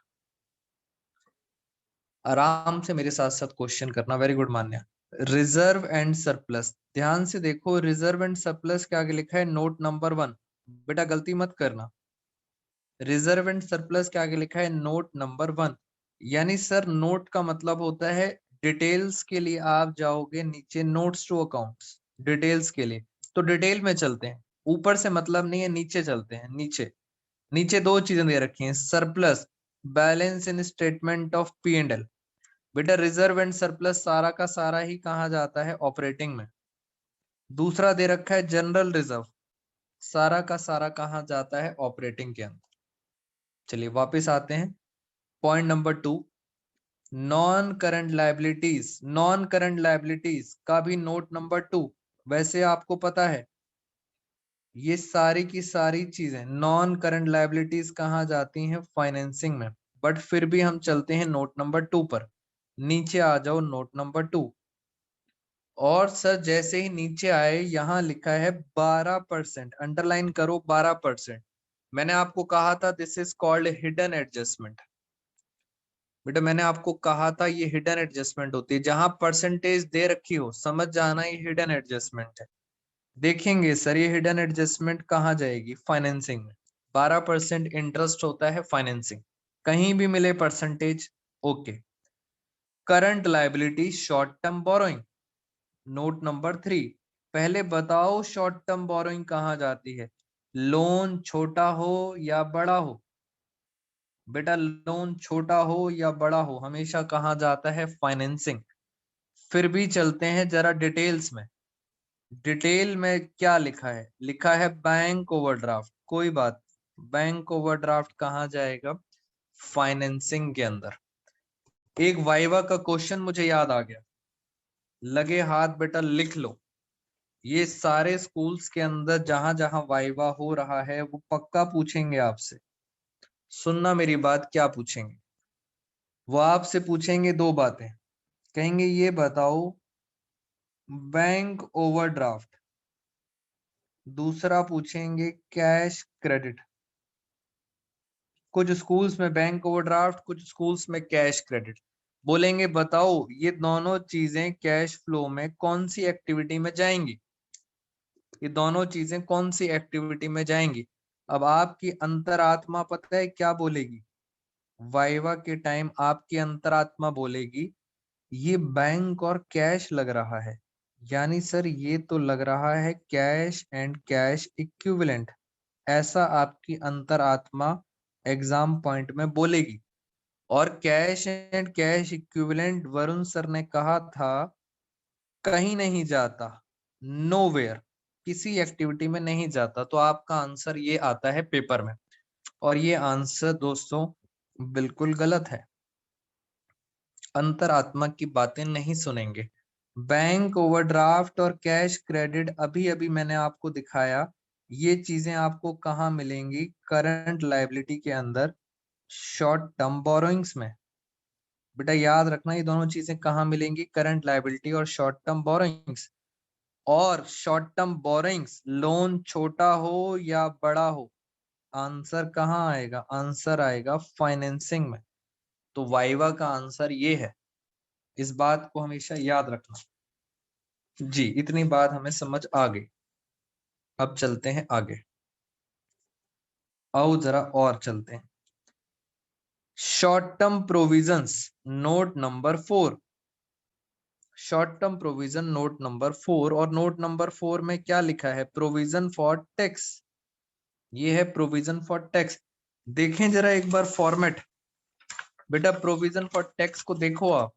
आराम से मेरे साथ साथ क्वेश्चन करना। Very good Manya. Reserve and surplus, ध्यान से देखो रिजर्व एंड सरप्लस के आगे लिखा है नोट नंबर 1। बेटा गलती मत करना। रिजर्व एंड सरप्लस के आगे लिखा है नोट नंबर 1। यानी सर नोट का मतलब होता है डिटेल्स के लिए आप जाओगे नीचे नोट्स टू अकाउंट्स, डिटेल्स के लिए। तो डिटेल में चलते हैं, ऊपर से मतलब नहीं है, नीचे चलते हैं। नीचे नीचे दो चीजें दे रखी हैं, surplus, balance in statement of P&L। बेटा रिजर्व एंड सरप्लस सारा का सारा ही कहा जाता है ऑपरेटिंग में। दूसरा दे रखा है जनरल रिजर्व, सारा का सारा कहा जाता है ऑपरेटिंग के अंदर। चलिए वापस आते हैं। Point number 2, non current liabilities का भी नोट नंबर 2। वैसे आपको पता है ये सारी की सारी चीजें नॉन करंट लाइबिलिटीज कहाँ जाती हैं, फाइनेंसिंग में। बट फिर भी हम चलते हैं नोट नंबर 2 पर। नीचे आ जाओ नोट नंबर 2। और सर जैसे ही नीचे आए यहां लिखा है 12%, अंडरलाइन करो 12%। मैंने आपको कहा था this is called hidden adjustment. बेटा मैंने आपको कहा था ये हिडन एडजस्टमेंट होती है। जहां परसेंटेज दे रखी हो समझ जाना ये हिडन एडजस्टमेंट है। देखेंगे सर ये हिडन एडजस्टमेंट कहाँ जाएगी, फाइनेंसिंग में। 12% इंटरेस्ट होता है फाइनेंसिंग, कहीं भी मिले percentage okay. Current liability short term borrowing, note number 3। पहले बताओ शॉर्ट टर्म बोरोइंग कहाँ जाती है, लोन छोटा हो या बड़ा हो। बेटा लोन छोटा हो या बड़ा हो हमेशा कहाँ जाता है, फाइनेंसिंग। फिर भी चलते हैं जरा डिटेल्स में। डिटेल में क्या लिखा है, लिखा है बैंक ओवरड्राफ्ट। कोई बात, बैंक ओवरड्राफ्ट कहाँ जाएगा, फाइनेंसिंग के अंदर। एक वाइवा का क्वेश्चन मुझे याद आ गया, लगे हाथ बेटा लिख लो। ये सारे स्कूल्स के अंदर जहां जहां वाइवा हो रहा है वो पक्का पूछेंगे आपसे। सुनना मेरी बात, क्या पूछेंगे वो आपसे पूछेंगे दो बातें। कहेंगे ये बताओ बैंक ओवरड्राफ्ट, दूसरा पूछेंगे कैश क्रेडिट। कुछ स्कूल्स में बैंक ओवरड्राफ्ट, कुछ स्कूल्स में कैश क्रेडिट। बोलेंगे बताओ ये दोनों चीजें कैश फ्लो में कौन सी एक्टिविटी में जाएंगी, ये दोनों चीजें कौन सी एक्टिविटी में जाएंगी। अब आपकी अंतरात्मा पता है क्या बोलेगी, वाइवा के टाइम आपकी अंतरात्मा बोलेगी ये बैंक और कैश लग रहा है। यानी सर ये तो लग रहा है कैश एंड कैश इक्विवेलेंट, ऐसा आपकी अंतरात्मा एग्जाम पॉइंट में बोलेगी। और cash and cash equivalent Varun sir ने कहा था कहीं नहीं जाता, नोवेयर, किसी एक्टिविटी में नहीं जाता। तो आपका आंसर ये आता है पेपर में। और ये आंसर दोस्तों बिल्कुल गलत है। अंतरात्मा की बातें नहीं सुनेंगे। बैंक ओवरड्राफ्ट और कैश क्रेडिट अभी अभी मैंने आपको दिखाया, ये चीजें आपको कहाँ मिलेंगी, करंट लायबिलिटी के अंदर। शॉर्ट टर्म बोरोइंग्स में। बेटा याद रखना ये दोनों चीजें कहाँ मिलेंगी, करंट लायबिलिटी और शॉर्ट टर्म बोरोइंग्स। और शॉर्ट टर्म बोरोइंग्स लोन छोटा हो या बड़ा हो, आंसर कहाँ आएगा, आंसर आएगा फाइनेंसिंग में। तो वाइवा का आंसर ये है, इस बात को हमेशा याद रखना। जी इतनी बात हमें समझ आ गई। अब चलते हैं आगे, आओ जरा और चलते हैं। Short term provisions note number 4, short term provision note number 4, और नोट नंबर 4 में क्या लिखा है, प्रोविजन फॉर टैक्स। ये है प्रोविजन फॉर टैक्स। देखें जरा एक बार फॉर्मेट, बेटा प्रोविजन फॉर टैक्स को देखो आप।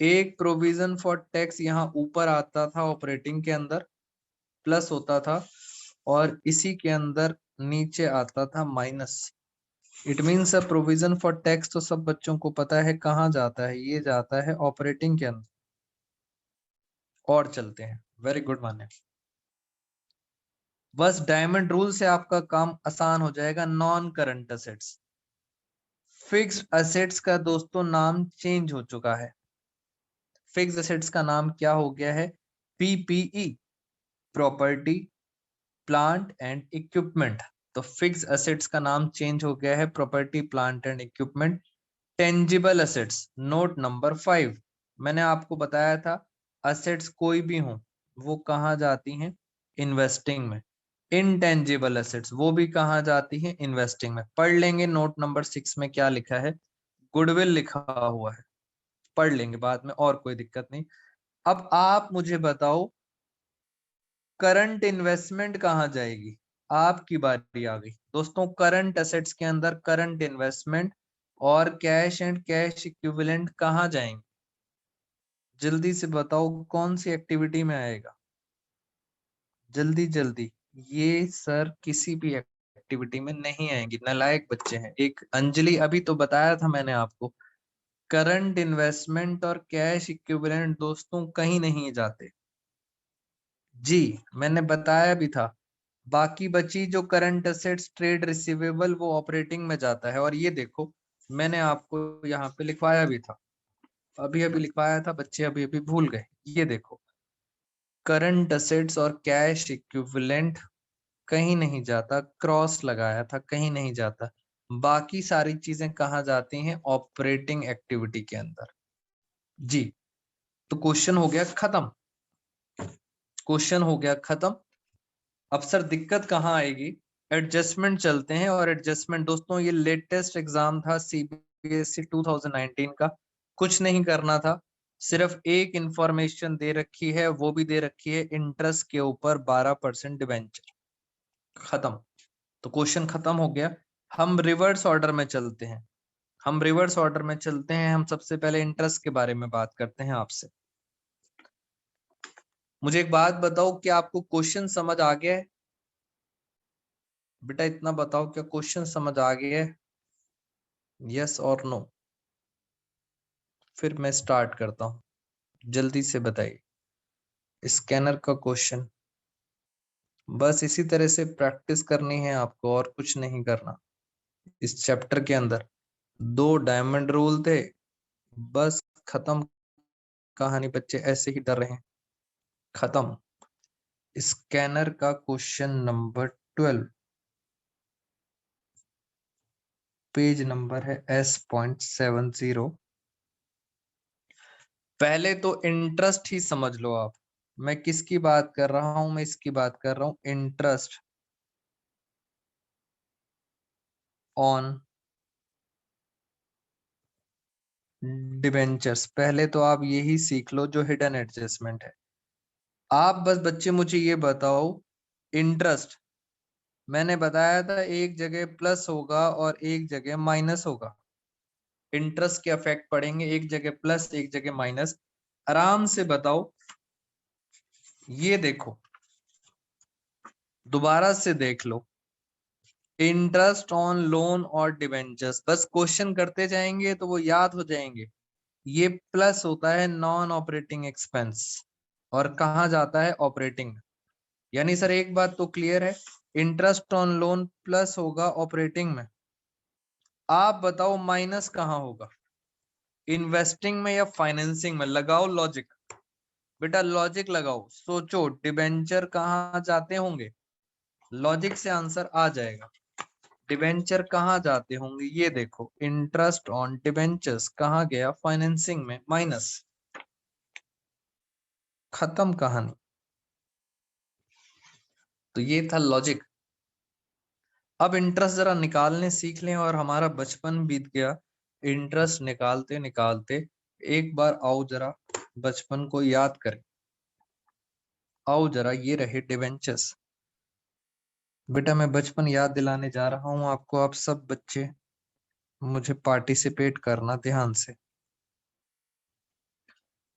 एक प्रोविजन फॉर टैक्स यहाँ ऊपर आता था ऑपरेटिंग के अंदर, प्लस होता था, और इसी के अंदर नीचे आता था minus. It means a provision for tax तो सब बच्चों को पता है कहाँ जाता है, ये जाता है ऑपरेटिंग के अंदर। और चलते हैं, वेरी गुड मान्य। बस डायमंड रूल से आपका काम आसान हो जाएगा। Non current assets, fixed assets का दोस्तों नाम चेंज हो चुका है। फिक्स्ड असेट्स का नाम क्या हो गया है, PPE, property plant and equipment. तो फिक्स्ड असेट्स का नाम चेंज हो गया है property plant and equipment. Tangible assets note number 5, मैंने आपको बताया था असेट्स कोई भी हो वो कहाँ जाती हैं, इन्वेस्टिंग में। इनटेंजिबल असेट्स वो भी कहाँ जाती हैं, इन्वेस्टिंग में। पढ़ लेंगे नोट नंबर 6 में क्या लिखा है, गुडविल लिखा हुआ है, पढ़ लेंगे बाद में, और कोई दिक्कत नहीं। अब आप मुझे बताओ करंट इन्वेस्टमेंट कहाँ जाएगी, आपकी बारी आ गई दोस्तों। करंट असेट्स के अंदर करंट इन्वेस्टमेंट और कैश एंड कैश इक्विवेलेंट कहाँ जाएंगे, जल्दी से बताओ कौन सी एक्टिविटी में आएगा, जल्दी जल्दी। ये सर किसी भी एक्टिविटी में नहीं आएंगी, नालायक बच्चे हैं। एक अंजलि, अभी तो बताया था मैंने आपको, करंट इन्वेस्टमेंट और कैश इक्विवेलेंट दोस्तों कहीं नहीं जाते। जी मैंने बताया भी था। बाकी बची जो करंट असेट्स, ट्रेड रिसीवेबल, वो ऑपरेटिंग में जाता है। और ये देखो मैंने आपको यहाँ पे लिखवाया भी था, अभी अभी लिखवाया था, बच्चे अभी अभी भूल गए। ये देखो करंट असेट्स और कैश इक्विवेलेंट कहीं नहीं जाता, क्रॉस लगाया था, कहीं नहीं जाता। बाकी सारी चीजें कहाँ जाती हैं, ऑपरेटिंग एक्टिविटी के अंदर। जी तो क्वेश्चन हो गया खत्म, क्वेश्चन हो गया खत्म। अब सर दिक्कत कहाँ आएगी, एडजस्टमेंट चलते हैं। और एडजस्टमेंट दोस्तों ये लेटेस्ट एग्जाम था सीबीएसई 2019 का, कुछ नहीं करना था, सिर्फ एक इंफॉर्मेशन दे रखी है, वो भी दे रखी है इंटरेस्ट के ऊपर 12% डिबेंचर, खत्म। तो क्वेश्चन खत्म हो गया। हम रिवर्स ऑर्डर में चलते हैं, हम रिवर्स ऑर्डर में चलते हैं। हम सबसे पहले इंटरेस्ट के बारे में बात करते हैं आपसे। मुझे एक बात बताओ, क्या आपको क्वेश्चन समझ आ गया है, बेटा इतना बताओ क्या क्वेश्चन समझ आ गया है, यस और नो। फिर मैं स्टार्ट करता हूँ, जल्दी से बताइए। स्कैनर का क्वेश्चन, बस इसी तरह से प्रैक्टिस करनी है आपको, और कुछ नहीं करना। इस चैप्टर के अंदर 2 डायमंड रूल थे, बस खत्म कहानी, बच्चे ऐसे ही डर रहे हैं, खत्म। स्कैनर का क्वेश्चन नंबर 12, पेज नंबर है S.70। पहले तो इंटरेस्ट ही समझ लो आप, मैं किसकी बात कर रहा हूं, मैं इसकी बात कर रहा हूं, इंटरेस्ट ऑन डिबेंचर्स। पहले तो आप यही सीख लो जो हिडन एडजस्टमेंट है। आप बस बच्चे मुझे ये बताओ, इंटरेस्ट मैंने बताया था एक जगह प्लस होगा और एक जगह माइनस होगा। इंटरेस्ट के इफेक्ट पड़ेंगे, एक जगह प्लस एक जगह माइनस। आराम से बताओ, ये देखो दोबारा से देख लो, इंटरेस्ट ऑन लोन और डिबेंचर्स, बस क्वेश्चन करते जाएंगे तो वो याद हो जाएंगे। ये प्लस होता है नॉन ऑपरेटिंग एक्सपेंस, और कहाँ जाता है, ऑपरेटिंग। यानी सर एक बात तो क्लियर है, इंटरेस्ट ऑन लोन प्लस होगा ऑपरेटिंग में, आप बताओ माइनस कहाँ होगा, इन्वेस्टिंग में या फाइनेंसिंग में? लगाओ लॉजिक बेटा, लॉजिक लगाओ, सोचो डिबेंचर कहाँ जाते होंगे, लॉजिक से आंसर आ जाएगा। डिबेंचर कहाँ जाते होंगे, ये देखो, इंटरेस्ट ऑन डिबेंचर्स कहाँ गया, फाइनेंसिंग में, माइनस, खत्म कहानी। तो ये था लॉजिक। अब इंटरेस्ट जरा निकालने सीख लें और हमारा बचपन बीत गया इंटरेस्ट निकालते निकालते। एक बार आओ जरा बचपन को याद करें, आओ जरा, ये रहे डिबेंचर्स। बेटा मैं बचपन याद दिलाने जा रहा हूं आपको, आप सब बच्चे मुझे पार्टिसिपेट करना ध्यान से।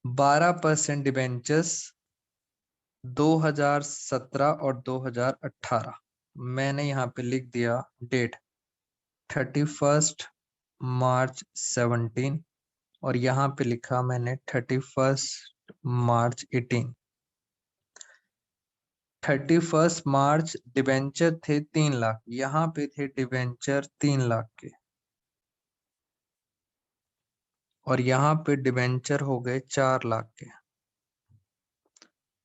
12% डिबेंचर्स 2017 और 2018, मैंने यहाँ पे लिख दिया डेट 31 मार्च 17, और यहाँ पे लिखा मैंने 31 मार्च 18। 31 मार्च डिबेंचर थे 3 लाख, यहाँ पे थे डिबेंचर 3 लाख के, और यहाँ पे डिबेंचर हो गए 4 लाख के।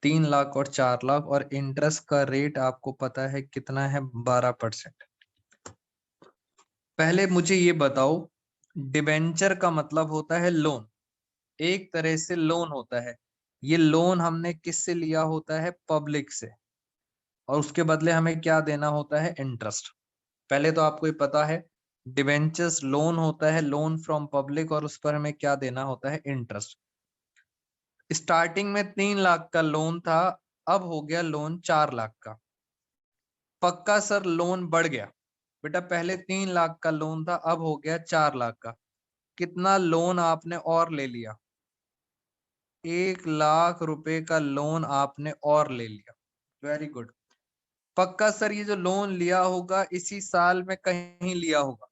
3 लाख और 4 लाख, और इंटरेस्ट का रेट आपको पता है कितना है, 12%। पहले मुझे ये बताओ, डिबेंचर का मतलब होता है लोन, एक तरह से लोन होता है। ये लोन हमने किससे लिया होता है, पब्लिक से, और उसके बदले हमें क्या देना होता है, इंटरेस्ट। पहले तो आपको ये पता है डिबेंचर्स लोन होता है, लोन फ्रॉम पब्लिक, और उस पर हमें क्या देना होता है, इंटरेस्ट। स्टार्टिंग में 3 लाख का लोन था, अब हो गया लोन 4 लाख का। पक्का सर लोन बढ़ गया? बेटा पहले 3 लाख का लोन था, अब हो गया 4 लाख का। कितना लोन आपने और ले लिया, 1 लाख रुपए का लोन आपने और ले लिया। Very good. पक्का सर ये जो लोन लिया होगा इसी साल में कहीं लिया होगा,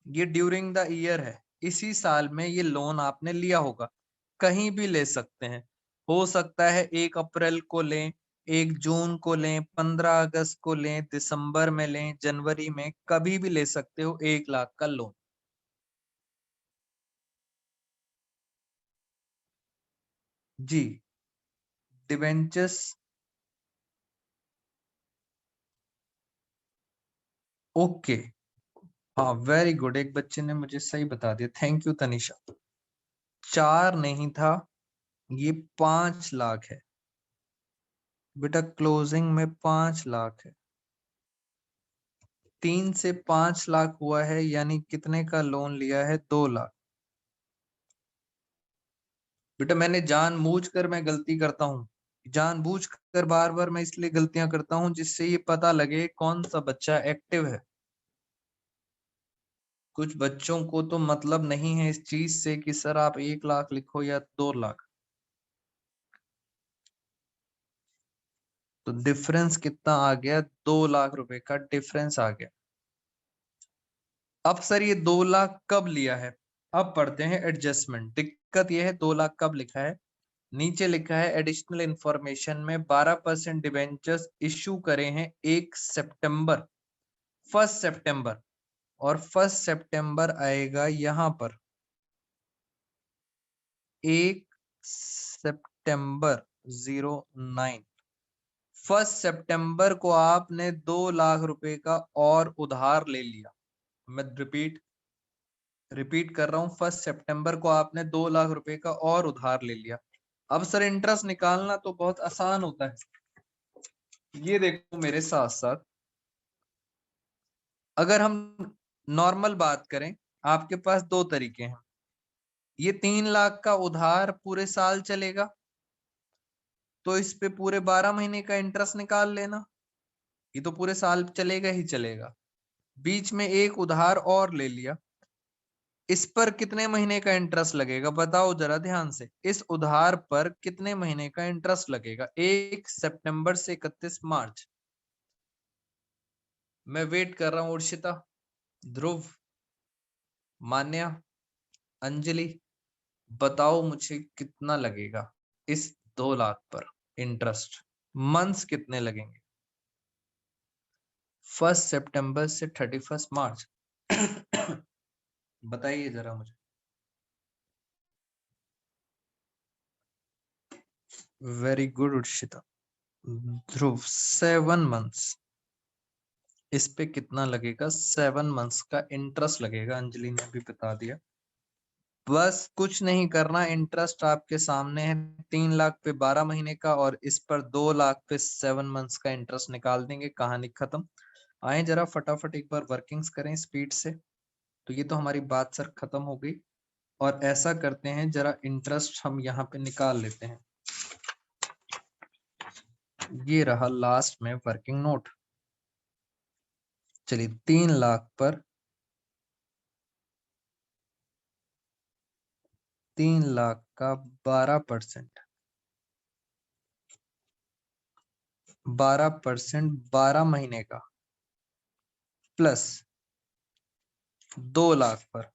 ये ड्यूरिंग द ईयर है, इसी साल में ये लोन आपने लिया होगा। कहीं भी ले सकते हैं, हो सकता है 1 अप्रैल को लें, 1 जून को लें, 15 अगस्त को लें, दिसंबर में लें, जनवरी में, कभी भी ले सकते हो 1 लाख का लोन। जी डिबेंचर्स, ओके, हाँ वेरी गुड, एक बच्चे ने मुझे सही बता दिया, थैंक यू तनिषा। 4 नहीं था, ये 5 लाख है बेटा, क्लोजिंग में 5 लाख है। 3 से 5 लाख हुआ है, यानी कितने का लोन लिया है, 2 लाख। बेटा मैंने जानबूझकर मैं गलती करता हूँ, जानबूझकर बार बार मैं इसलिए गलतियां करता हूँ जिससे ये पता लगे कौन सा बच्चा एक्टिव है। कुछ बच्चों को तो मतलब नहीं है इस चीज से कि सर आप 1 लाख लिखो या 2 लाख। तो डिफरेंस कितना आ गया, 2 लाख रुपए का डिफरेंस आ गया। अब सर ये 2 लाख कब लिया है, अब पढ़ते हैं एडजस्टमेंट। दिक्कत ये है 2 लाख कब लिखा है, नीचे लिखा है एडिशनल इंफॉर्मेशन में 12% डिबेंचर्स इश्यू करे हैं 1 सितंबर, 1 सितंबर, और 1 सितंबर आएगा यहाँ पर 1 सितंबर 09। 1 सितंबर को आपने 2 लाख रुपए का और उधार ले लिया। मैं रिपीट कर रहा हूँ, 1 सितंबर को आपने 2 लाख रुपए का और उधार ले लिया। अब सर इंटरेस्ट निकालना तो बहुत आसान होता है, ये देखो मेरे साथ साथ, अगर हम नॉर्मल बात करें, आपके पास 2 तरीके हैं। ये 3 लाख का उधार पूरे साल चलेगा, तो इस पे पूरे 12 महीने का इंटरेस्ट निकाल लेना, ये तो पूरे साल चलेगा ही चलेगा। बीच में एक उधार और ले लिया, इस पर कितने महीने का इंटरेस्ट लगेगा, बताओ जरा ध्यान से, इस उधार पर कितने महीने का इंटरेस्ट लगेगा, 1 सितंबर से 31 मार्च। मैं वेट कर रहा हूँ, उर्शिता, ध्रुव, मान्या, अंजलि, बताओ मुझे कितना लगेगा इस 2 लाख पर इंटरेस्ट, मंथ्स कितने लगेंगे, 1 सितंबर से 31 मार्च। बताइए जरा मुझे। Very good Urshita. Dhruv 7 months, इस पे कितना लगेगा? 7 मंथ्स का इंटरेस्ट लगेगा, अंजलि ने अभी बता दिया। बस कुछ नहीं करना, इंटरेस्ट आपके सामने है। 3 लाख पे 12 महीने का और इस पर 2 लाख पे 7 मंथ्स का इंटरेस्ट निकाल देंगे, कहानी खत्म। आए जरा फटाफट एक बार वर्किंग्स करें स्पीड से। तो ये तो हमारी बात सर खत्म हो गई। और ऐसा करते हैं, जरा इंटरेस्ट हम यहाँ पे निकाल लेते हैं। ये रहा लास्ट में वर्किंग नोट। चलिए 3 लाख पर 3 लाख का 12%, 12% 12 महीने का प्लस 2 लाख पर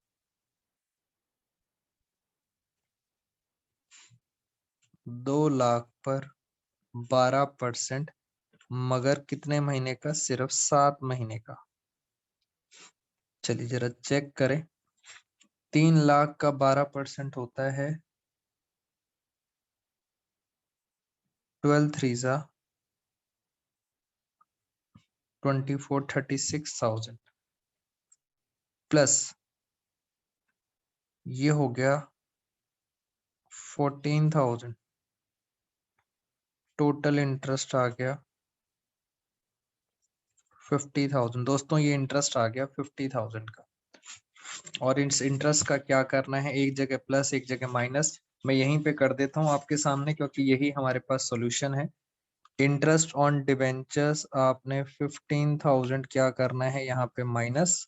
2 लाख पर 12%, मगर कितने महीने का? सिर्फ 7 महीने का। चलिए जरा चेक करें। 3 लाख का 12% होता है 12 3 24 36,000 प्लस ये हो गया 14,000। टोटल इंटरेस्ट आ गया 50,000। दोस्तों ये इंटरेस्ट आ गया 50,000 का। और इस इंटरेस्ट का क्या करना है? एक जगह प्लस एक जगह माइनस। मैं यहीं पे कर देता हूं आपके सामने, क्योंकि यही हमारे पास सॉल्यूशन है। इंटरेस्ट ऑन डिबेंचर्स आपने 15,000 क्या करना है यहाँ पे माइनस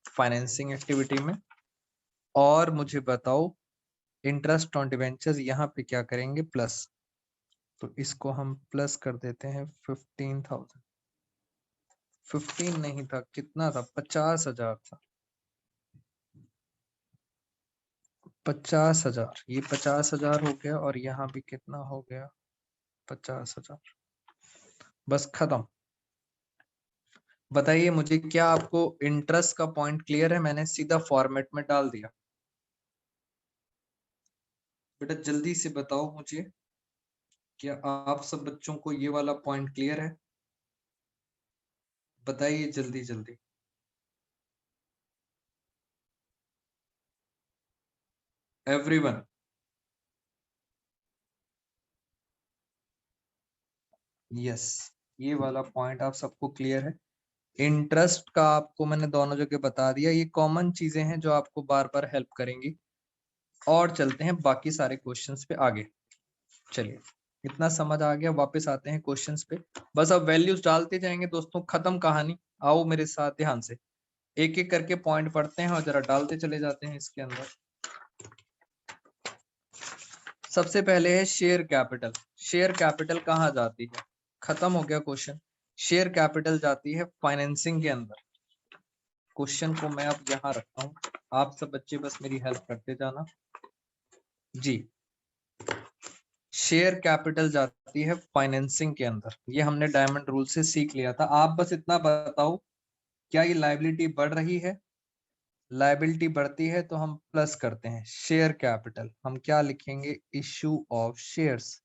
फाइनेंसिंग एक्टिविटी में। और मुझे बताओ इंटरेस्ट ऑन डिबेंचर्स यहाँ पे क्या करेंगे? प्लस। तो इसको हम प्लस कर देते हैं 15,000। 15 नहीं था, कितना था? 50,000 था। 50,000, ये 50,000 हो गया और यहाँ भी कितना हो गया? 50,000। बस खत्म। बताइए मुझे, क्या आपको इंटरेस्ट का पॉइंट क्लियर है? मैंने सीधा फॉर्मेट में डाल दिया। बेटा जल्दी से बताओ मुझे, क्या आप सब बच्चों को ये वाला पॉइंट क्लियर है? बताइए जल्दी जल्दी। एवरीवन? यस, ये वाला पॉइंट आप सबको क्लियर है। इंटरेस्ट का आपको मैंने दोनों जगह बता दिया। ये कॉमन चीजें हैं जो आपको बार बार हेल्प करेंगी। और चलते हैं बाकी सारे क्वेश्चंस पे आगे। चलिए इतना समझ आ गया, वापस आते हैं क्वेश्चंस पे। बस अब वैल्यूज डालते जाएंगे दोस्तों, खत्म कहानी। आओ मेरे साथ ध्यान से, एक एक करके पॉइंट पढ़ते हैं और जरा डालते चले जाते हैं इसके अंदर। सबसे पहले है शेयर कैपिटल। शेयर कैपिटल कहाँ जाती है? खत्म हो गया क्वेश्चन। शेयर कैपिटल जाती है फाइनेंसिंग के अंदर। क्वेश्चन को मैं अब यहाँ रखता हूँ, आप सब बच्चे बस मेरी हेल्प करते जाना जी। शेयर कैपिटल जाती है फाइनेंसिंग के अंदर, ये हमने डायमंड रूल से सीख लिया था। आप बस इतना बताओ, क्या ये लायबिलिटी बढ़ रही है? लायबिलिटी बढ़ती है तो हम प्लस करते हैं शेयर कैपिटल। हम क्या लिखेंगे? Issue of shares.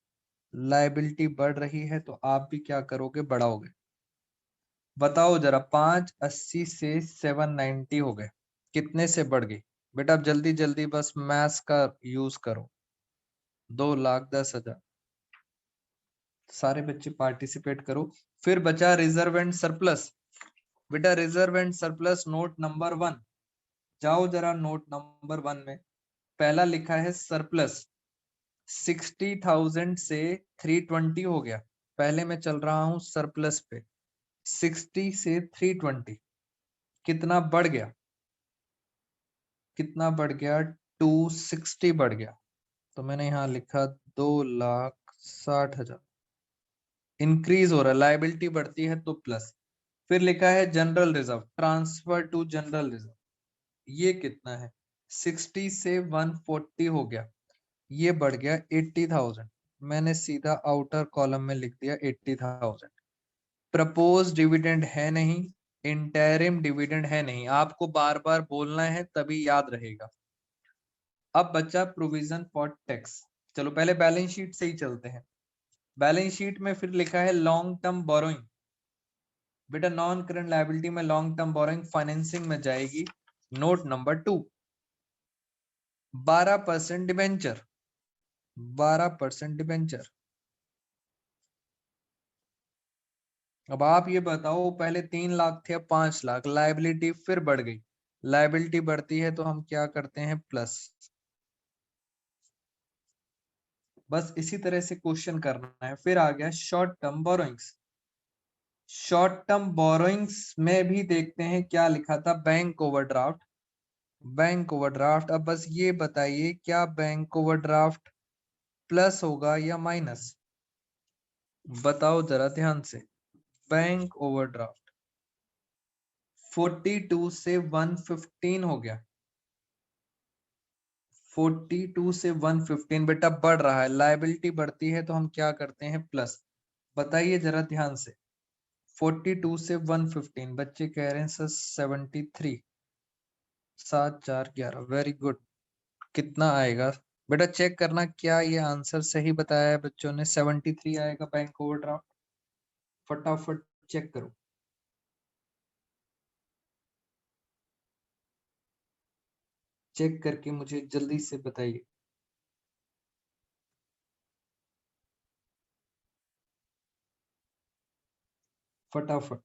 लायबिलिटी बढ़ रही है तो आप भी क्या करोगे? बढ़ाओगे। बताओ जरा, 580 से 790 हो गए, कितने से बढ़ गई? बेटा अब जल्दी जल्दी बस मैथ्स का यूज करो। 2,10,000। सारे बच्चे पार्टिसिपेट करो। फिर बचा रिजर्व एंड सरप्लस। बेटा reserve and surplus note number 1, जाओ जरा नोट नंबर 1 में। पहला लिखा है सरप्लस। 60,000 से 320 हो गया। पहले मैं चल रहा हूं सरप्लस पे। 60 से 320 कितना बढ़ गया? कितना बढ़ गया? 260 बढ़ गया। तो मैंने यहाँ लिखा 2,60,000। इंक्रीज हो रहा है, लायबिलिटी बढ़ती है तो प्लस। फिर लिखा है general reserve, transfer to general reserve. ये कितना है? 60 से 140 हो गया, ये बढ़ गया 80,000। मैंने सीधा आउटर कॉलम में लिख दिया 80,000। प्रपोज डिविडेंड है नहीं, इंटरिम डिविडेंड है नहीं, आपको बार बार बोलना है तभी याद रहेगा। अब बचा प्रोविजन फॉर टैक्स। चलो पहले बैलेंस शीट से ही चलते हैं। बैलेंस शीट में फिर लिखा है लॉन्ग टर्म बोरोइंग। बेटा नॉन करंट लायबिलिटी में लॉन्ग टर्म बोरोइंग फाइनेंसिंग में जाएगी। Note number 2, 12% debenture, 12% debenture. अब आप ये बताओ, पहले 3 लाख थे अब 5 लाख, लायबिलिटी फिर बढ़ गई। लायबिलिटी बढ़ती है तो हम क्या करते हैं, प्लस। बस इसी तरह से क्वेश्चन करना है। फिर आ गया short term borrowings. Short term borrowings में भी देखते हैं क्या लिखा था, बैंक ओवरड्राफ्ट। बैंक ओवरड्राफ्ट, अब बस ये बताइए क्या बैंक ओवरड्राफ्ट प्लस होगा या माइनस, बताओ जरा ध्यान से। बैंक ओवरड्राफ्ट 42 से 115 हो गया, 42 से 115 बेटा बढ़ रहा है, लायबिलिटी बढ़ती है तो हम क्या करते हैं, प्लस। बताइए जरा ध्यान से। 42 से 115, बच्चे कह रहे हैं सर 73, 7 4 11, वेरी गुड। कितना आएगा बेटा, चेक करना क्या ये आंसर सही बताया है बच्चों ने, 73 आएगा बैंक ओवरड्राफ्ट। फटाफट चेक करो। चेक करके मुझे जल्दी से बताइए। फटाफट।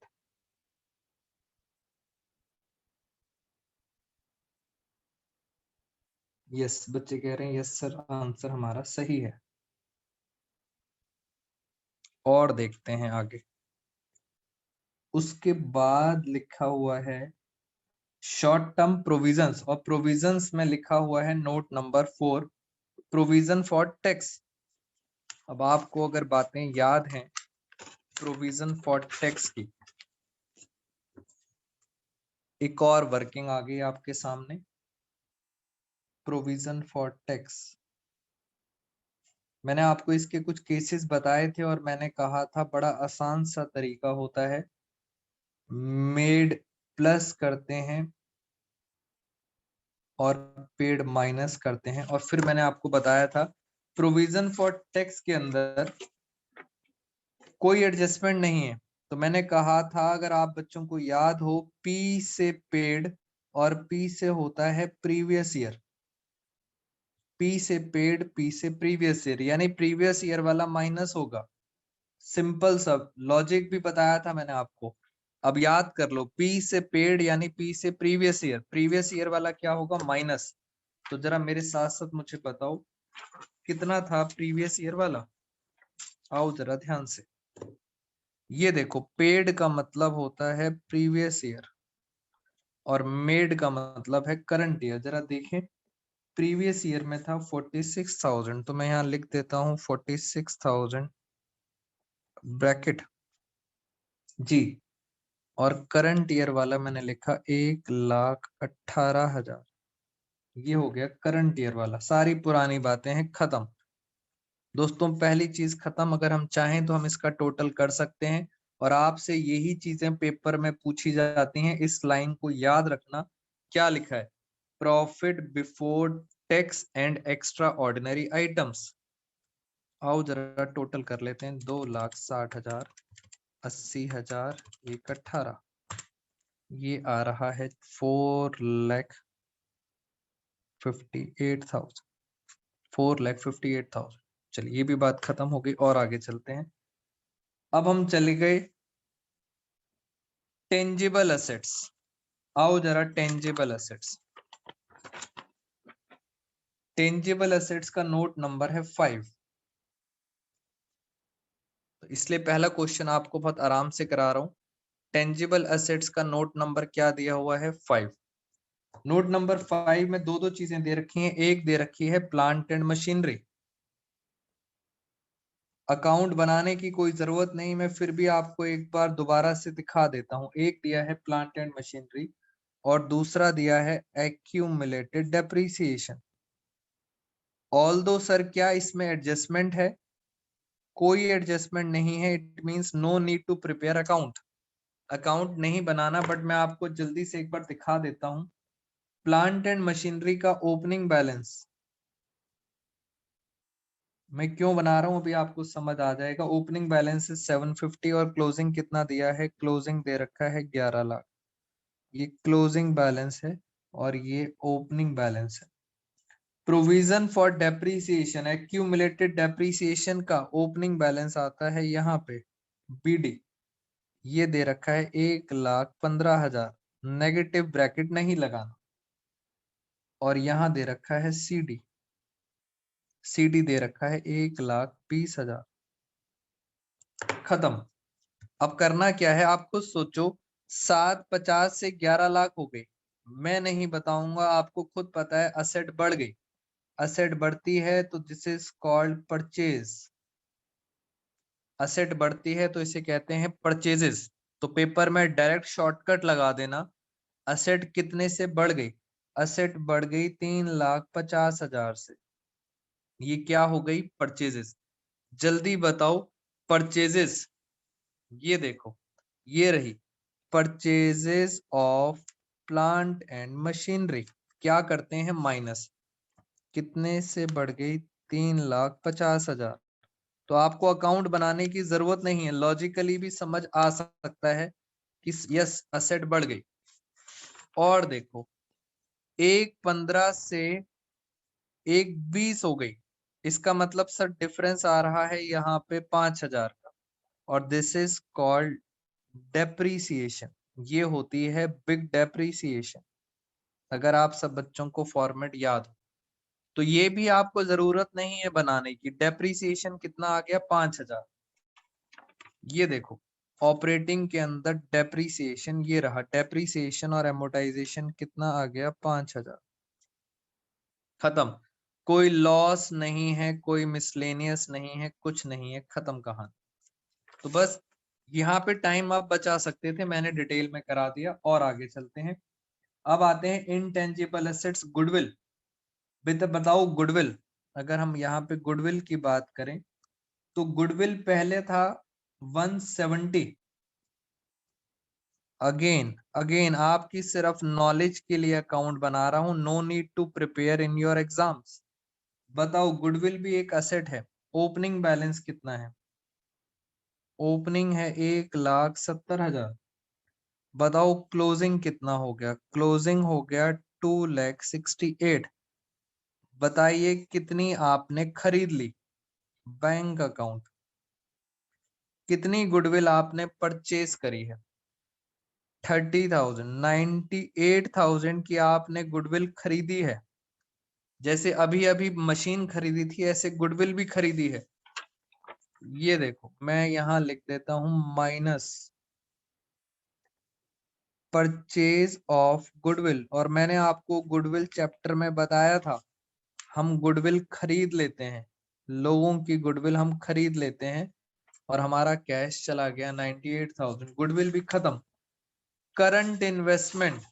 यस, बच्चे कह रहे हैं यस सर, आंसर हमारा सही है। और देखते हैं आगे। उसके बाद लिखा हुआ है शॉर्ट टर्म प्रोविजंस, और प्रोविजंस में लिखा हुआ है note number 4, provision for tax. अब आपको अगर बातें याद हैं प्रोविजन फॉर टैक्स की, एक और वर्किंग आ गई आपके सामने, प्रोविजन फॉर टैक्स। मैंने आपको इसके कुछ केसेस बताए थे और मैंने कहा था बड़ा आसान सा तरीका होता है, मेड प्लस करते हैं और पेड माइनस करते हैं। और फिर मैंने आपको बताया था प्रोविजन फॉर टैक्स के अंदर कोई एडजस्टमेंट नहीं है। तो मैंने कहा था अगर आप बच्चों को याद हो, पी से पेड और पी से होता है प्रीवियस ईयर, पी से पेड पी से प्रीवियस ईयर, यानी प्रीवियस ईयर वाला माइनस होगा। सिंपल सब लॉजिक भी बताया था मैंने आपको। अब याद कर लो, पी से पेड यानी पी से प्रीवियस ईयर, प्रीवियस ईयर वाला क्या होगा, माइनस। तो जरा मेरे साथ साथ मुझे बताओ कितना था प्रीवियस ईयर वाला, आओ जरा ध्यान से। ये देखो, पेड का मतलब होता है प्रीवियस ईयर और मेड का मतलब है करंट ईयर। जरा देखें, प्रीवियस ईयर में था 46,000, तो मैं यहाँ लिख देता हूँ 46,000 ब्रैकेट जी, और करंट ईयर वाला मैंने लिखा 1,18,000। ये हो गया करंट ईयर वाला। सारी पुरानी बातें हैं खत्म। दोस्तों पहली चीज खत्म, अगर हम चाहें तो हम इसका टोटल कर सकते हैं, और आपसे यही चीजें पेपर में पूछी जाती हैं। इस लाइन को याद रखना, क्या लिखा है, profit before tax and extra ordinary items. आओ जरा टोटल कर लेते हैं, 2,60,000, 80,000, 1,18, ये आ रहा है 4,58,000, 4,58,000। चलिए ये भी बात खत्म हो गई और आगे चलते हैं। अब हम चले गए टेंजिबल असेट्स। आओ जरा टेंजिबल असेट्स, टेंजिबल असेट्स का नोट नंबर है 5। तो इसलिए पहला क्वेश्चन आपको बहुत आराम से करा रहा हूं। टेंजिबल असेट्स का नोट नंबर क्या दिया हुआ है, 5। नोट नंबर 5 में दो दो चीजें दे रखी हैं। एक दे रखी है प्लांट एंड मशीनरी, अकाउंट बनाने की कोई जरूरत नहीं, मैं फिर भी आपको एक बार दोबारा से दिखा देता हूं। एक दिया है प्लांट एंड मशीनरी और दूसरा दिया है एक्यूमुलेटेड डेप्रिसिएशन। ऑल्दो सर क्या इसमें एडजस्टमेंट है, कोई एडजस्टमेंट नहीं है, it means no need to prepare account. Account नहीं बनाना, बट मैं आपको जल्दी से एक बार दिखा देता हूं। प्लांट एंड मशीनरी का ओपनिंग बैलेंस मैं क्यों बना रहा हूं अभी आपको समझ आ जाएगा। ओपनिंग बैलेंस है 750 और क्लोजिंग कितना दिया है, क्लोजिंग दे रखा है 11 लाख। ये क्लोजिंग बैलेंस है और ये ओपनिंग बैलेंस है। Provision for depreciation, accumulated depreciation का ओपनिंग बैलेंस आता है यहाँ पे बीडी, ये दे रखा है 1,15,000, नेगेटिव ब्रैकेट नहीं लगाना। और यहाँ दे रखा है सीडी, सीडी दे रखा है 1,20,000। खत्म। अब करना क्या है, आप खुद सोचो। 750 से 11 लाख हो गई, मैं नहीं बताऊंगा, आपको खुद पता है। असेट बढ़ गई, असेट बढ़ती है तो this is called purchase. Asset बढ़ती है तो इसे कहते हैं परचेजेस। तो पेपर में डायरेक्ट शॉर्टकट लगा देना। असेट कितने से बढ़ गई, असेट बढ़ गई 3,50,000 से। ये क्या हो गई, परचेजेस। जल्दी बताओ परचेजेस, ये देखो, ये रही purchases of plant and machinery. क्या करते हैं, माइनस। कितने से बढ़ गई, 3,50,000। तो आपको अकाउंट बनाने की जरूरत नहीं है, लॉजिकली भी समझ आ सकता है कि यस असेट बढ़ गई। और देखो 1,15 से 1,20 हो गई, इसका मतलब सर डिफरेंस आ रहा है यहाँ पे 5,000 का। और दिस इज कॉल्ड डेप्रीसिएशन, ये होती है बिग डेप्रीसिएशन। अगर आप सब बच्चों को फॉर्मेट याद हो तो ये भी आपको जरूरत नहीं है बनाने की। डेप्रीसिएशन कितना आ गया, 5,000। ये देखो ऑपरेटिंग के अंदर डेप्रीसिएशन ये रहा, डेप्रीसिएशन और एमोटाइजेशन कितना आ गया, 5,000। खत्म। कोई लॉस नहीं है, कोई मिसलेनियस नहीं है, कुछ नहीं है, खत्म कहानी। तो बस यहाँ पे टाइम आप बचा सकते थे, मैंने डिटेल में करा दिया। और आगे चलते हैं। अब आते हैं इनटेंजिबल एसेट्स, गुडविल। बताओ गुडविल, अगर हम यहाँ पे गुडविल की बात करें तो गुडविल पहले था 170। अगेन अगेन आपकी सिर्फ नॉलेज के लिए अकाउंट बना रहा हूं, no need to prepare in your exams. बताओ गुडविल भी एक असेट है। ओपनिंग बैलेंस कितना है, ओपनिंग है 1,70,000। बताओ क्लोजिंग कितना हो गया, क्लोजिंग हो गया 2,68,000। बताइए कितनी आपने खरीद ली, बैंक अकाउंट। कितनी गुडविल आपने परचेज करी है, 30,000। 98,000 की आपने गुडविल खरीदी है। जैसे अभी अभी मशीन खरीदी थी ऐसे गुडविल भी खरीदी है। ये देखो मैं यहाँ लिख देता हूं माइनस परचेज ऑफ गुडविल। और मैंने आपको गुडविल चैप्टर में बताया था, हम गुडविल खरीद लेते हैं, लोगों की गुडविल हम खरीद लेते हैं। और हमारा कैश चला गया 98,000, गुडविल भी खत्म। करंट इन्वेस्टमेंट,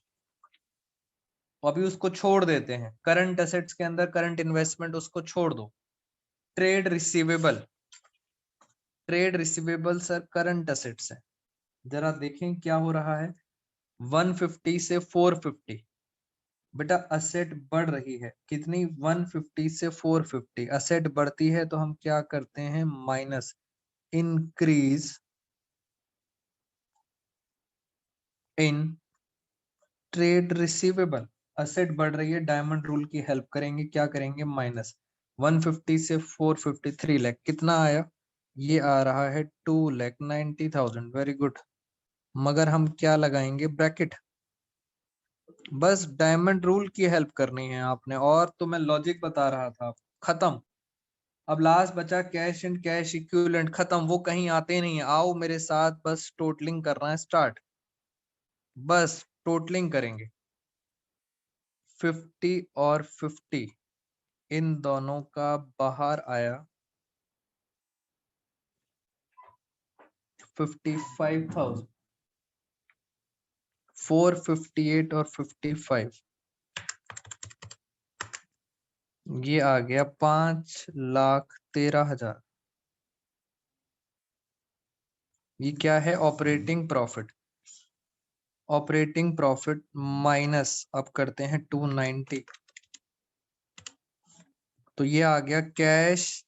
अभी उसको छोड़ देते हैं, करंट एसेट्स के अंदर करंट इन्वेस्टमेंट उसको छोड़ दो। Trade receivable, trade receivable sir current assets है। जरा देखें क्या हो रहा है, 150 से 450। बेटा असेट बढ़ रही है, कितनी, 150 से 450। असेट बढ़ती है तो हम क्या करते हैं, minus increase in trade receivable. Asset बढ़ रही है, डायमंड रूल की हेल्प करेंगे, क्या करेंगे, माइनस 150 से 453 लाख कितना आया, ये आ रहा है 2,90,000। Very good. मगर हम क्या लगाएंगे, ब्रैकेट। बस डायमंड रूल की हेल्प करनी है आपने, और तो मैं लॉजिक बता रहा था। खत्म। अब लास्ट बचा कैश एंड कैश इक्विवेलेंट, खत्म। वो कहीं आते नहीं, आओ मेरे साथ, बस टोटलिंग करना है स्टार्ट। बस टोटलिंग करेंगे, 50 और 50 इन दोनों का बाहर आया 55,000। 458 और 55, ये आ गया 5,13,000। ये क्या है, operating profit. Operating profit minus, अब करते हैं 290, तो ये आ गया cash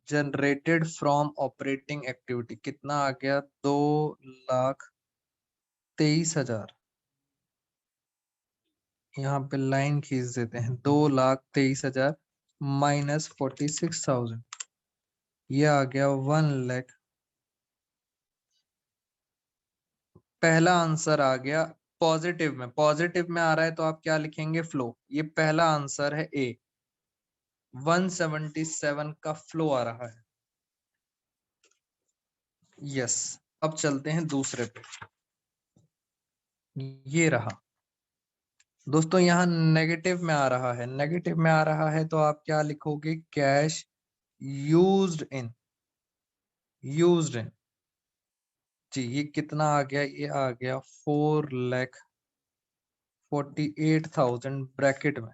generated from operating activity, कितना आ गया 2,23,000। यहाँ पे लाइन खींच देते हैं, 2,23,000 माइनस 46,000, ये आ गया 1,00,000। पहला आंसर आ गया पॉजिटिव में, पॉजिटिव में आ रहा है तो आप क्या लिखेंगे, फ्लो। ये पहला आंसर है ए, 177 का फ्लो आ रहा है। यस, अब चलते हैं दूसरे पे। ये रहा दोस्तों, यहाँ नेगेटिव में आ रहा है, नेगेटिव में आ रहा है तो आप क्या लिखोगे, cash used in, used in. जी, ये कितना आ गया, ये आ गया 4,48,000 ब्रैकेट में,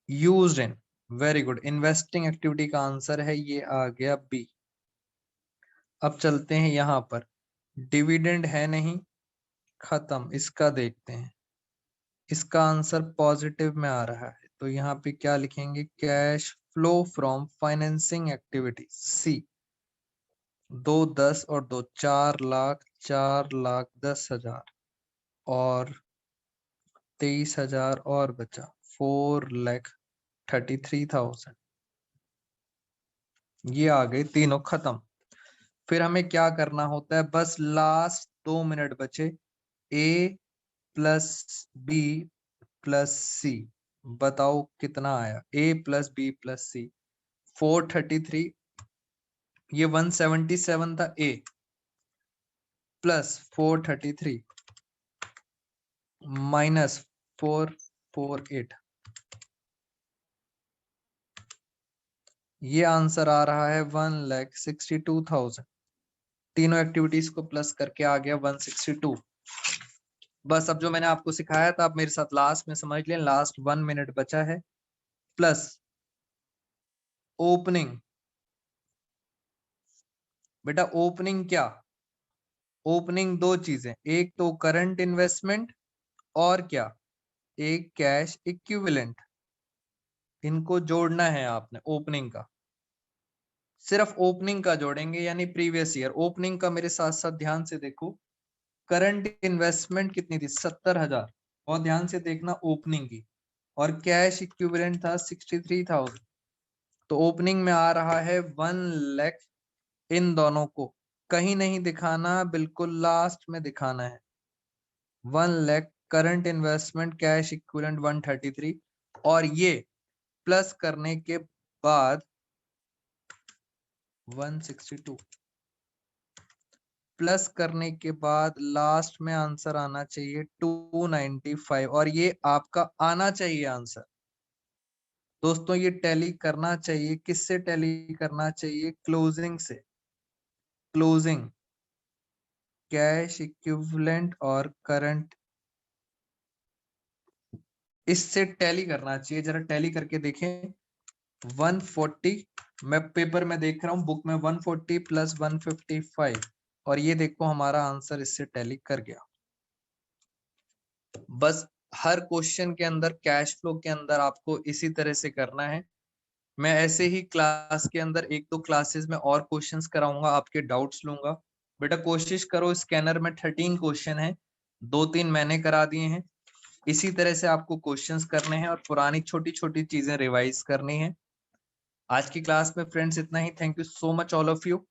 used in. Very good, investing activity का आंसर है, ये आ गया बी। अब चलते हैं यहाँ पर, डिविडेंड है नहीं, खत्म, इसका देखते हैं। इसका आंसर पॉजिटिव में आ रहा है तो यहाँ पे क्या लिखेंगे, cash flow from financing activity, C. 2,10 और 2, 4,00,000, 4,10,000 और 23,000 और बचा 4,33,000। ये आ गए तीनों खत्म। फिर हमें क्या करना होता है, बस लास्ट 2 मिनट बचे, ए प्लस बी प्लस सी, बताओ कितना आया, ए प्लस बी प्लस सी, 433, ये 177 था, ए प्लस 433 माइनस 448, ये आंसर आ रहा है 1,62,000। तीनों एक्टिविटीज को प्लस करके आ गया 162। बस अब जो मैंने आपको सिखाया था आप मेरे साथ लास्ट में समझ लें, लास्ट 1 मिनट बचा है, प्लस ओपनिंग। बेटा ओपनिंग क्या, ओपनिंग दो चीजें, एक तो करंट इन्वेस्टमेंट और क्या, एक कैश इक्विवेलेंट, इनको जोड़ना है आपने। ओपनिंग का सिर्फ ओपनिंग का जोड़ेंगे, यानी प्रीवियस ईयर। ओपनिंग का मेरे साथ साथ ध्यान से देखो, करंट इन्वेस्टमेंट कितनी थी, 70,000, और ध्यान से देखना ओपनिंग की, और कैश इक्विवेलेंट था 63,000। तो ओपनिंग में आ रहा है 1,00,000, इन दोनों को कहीं नहीं दिखाना, बिल्कुल लास्ट में दिखाना है। 1,00,000 करंट इन्वेस्टमेंट, कैश इक्विवेलेंट 133, और ये प्लस करने के बाद 162, प्लस करने के बाद लास्ट में आंसर आना चाहिए 295, और ये आपका आना चाहिए आंसर। दोस्तों ये टैली करना चाहिए, किससे टैली करना चाहिए, क्लोजिंग से। क्लोजिंग, कैश इक्विवेलेंट और करंट, इससे टैली करना चाहिए। जरा टैली करके देखें, 140, मैं पेपर में देख रहा हूं, बुक में 140 प्लस 155, और ये देखो हमारा आंसर इससे टैली कर गया। बस हर क्वेश्चन के अंदर, कैश फ्लो के अंदर आपको इसी तरह से करना है। मैं ऐसे ही क्लास के अंदर 1-2 क्लासेस में और क्वेश्चंस कराऊंगा, आपके डाउट्स लूंगा। बेटा कोशिश करो, स्कैनर में 13 क्वेश्चन है, 2-3 मैंने करा दिए हैं। इसी तरह से आपको क्वेश्चंस करने हैं और पुरानी छोटी छोटी चीजें रिवाइज करनी है। आज की क्लास में फ्रेंड्स इतना ही। Thank you so much all of you.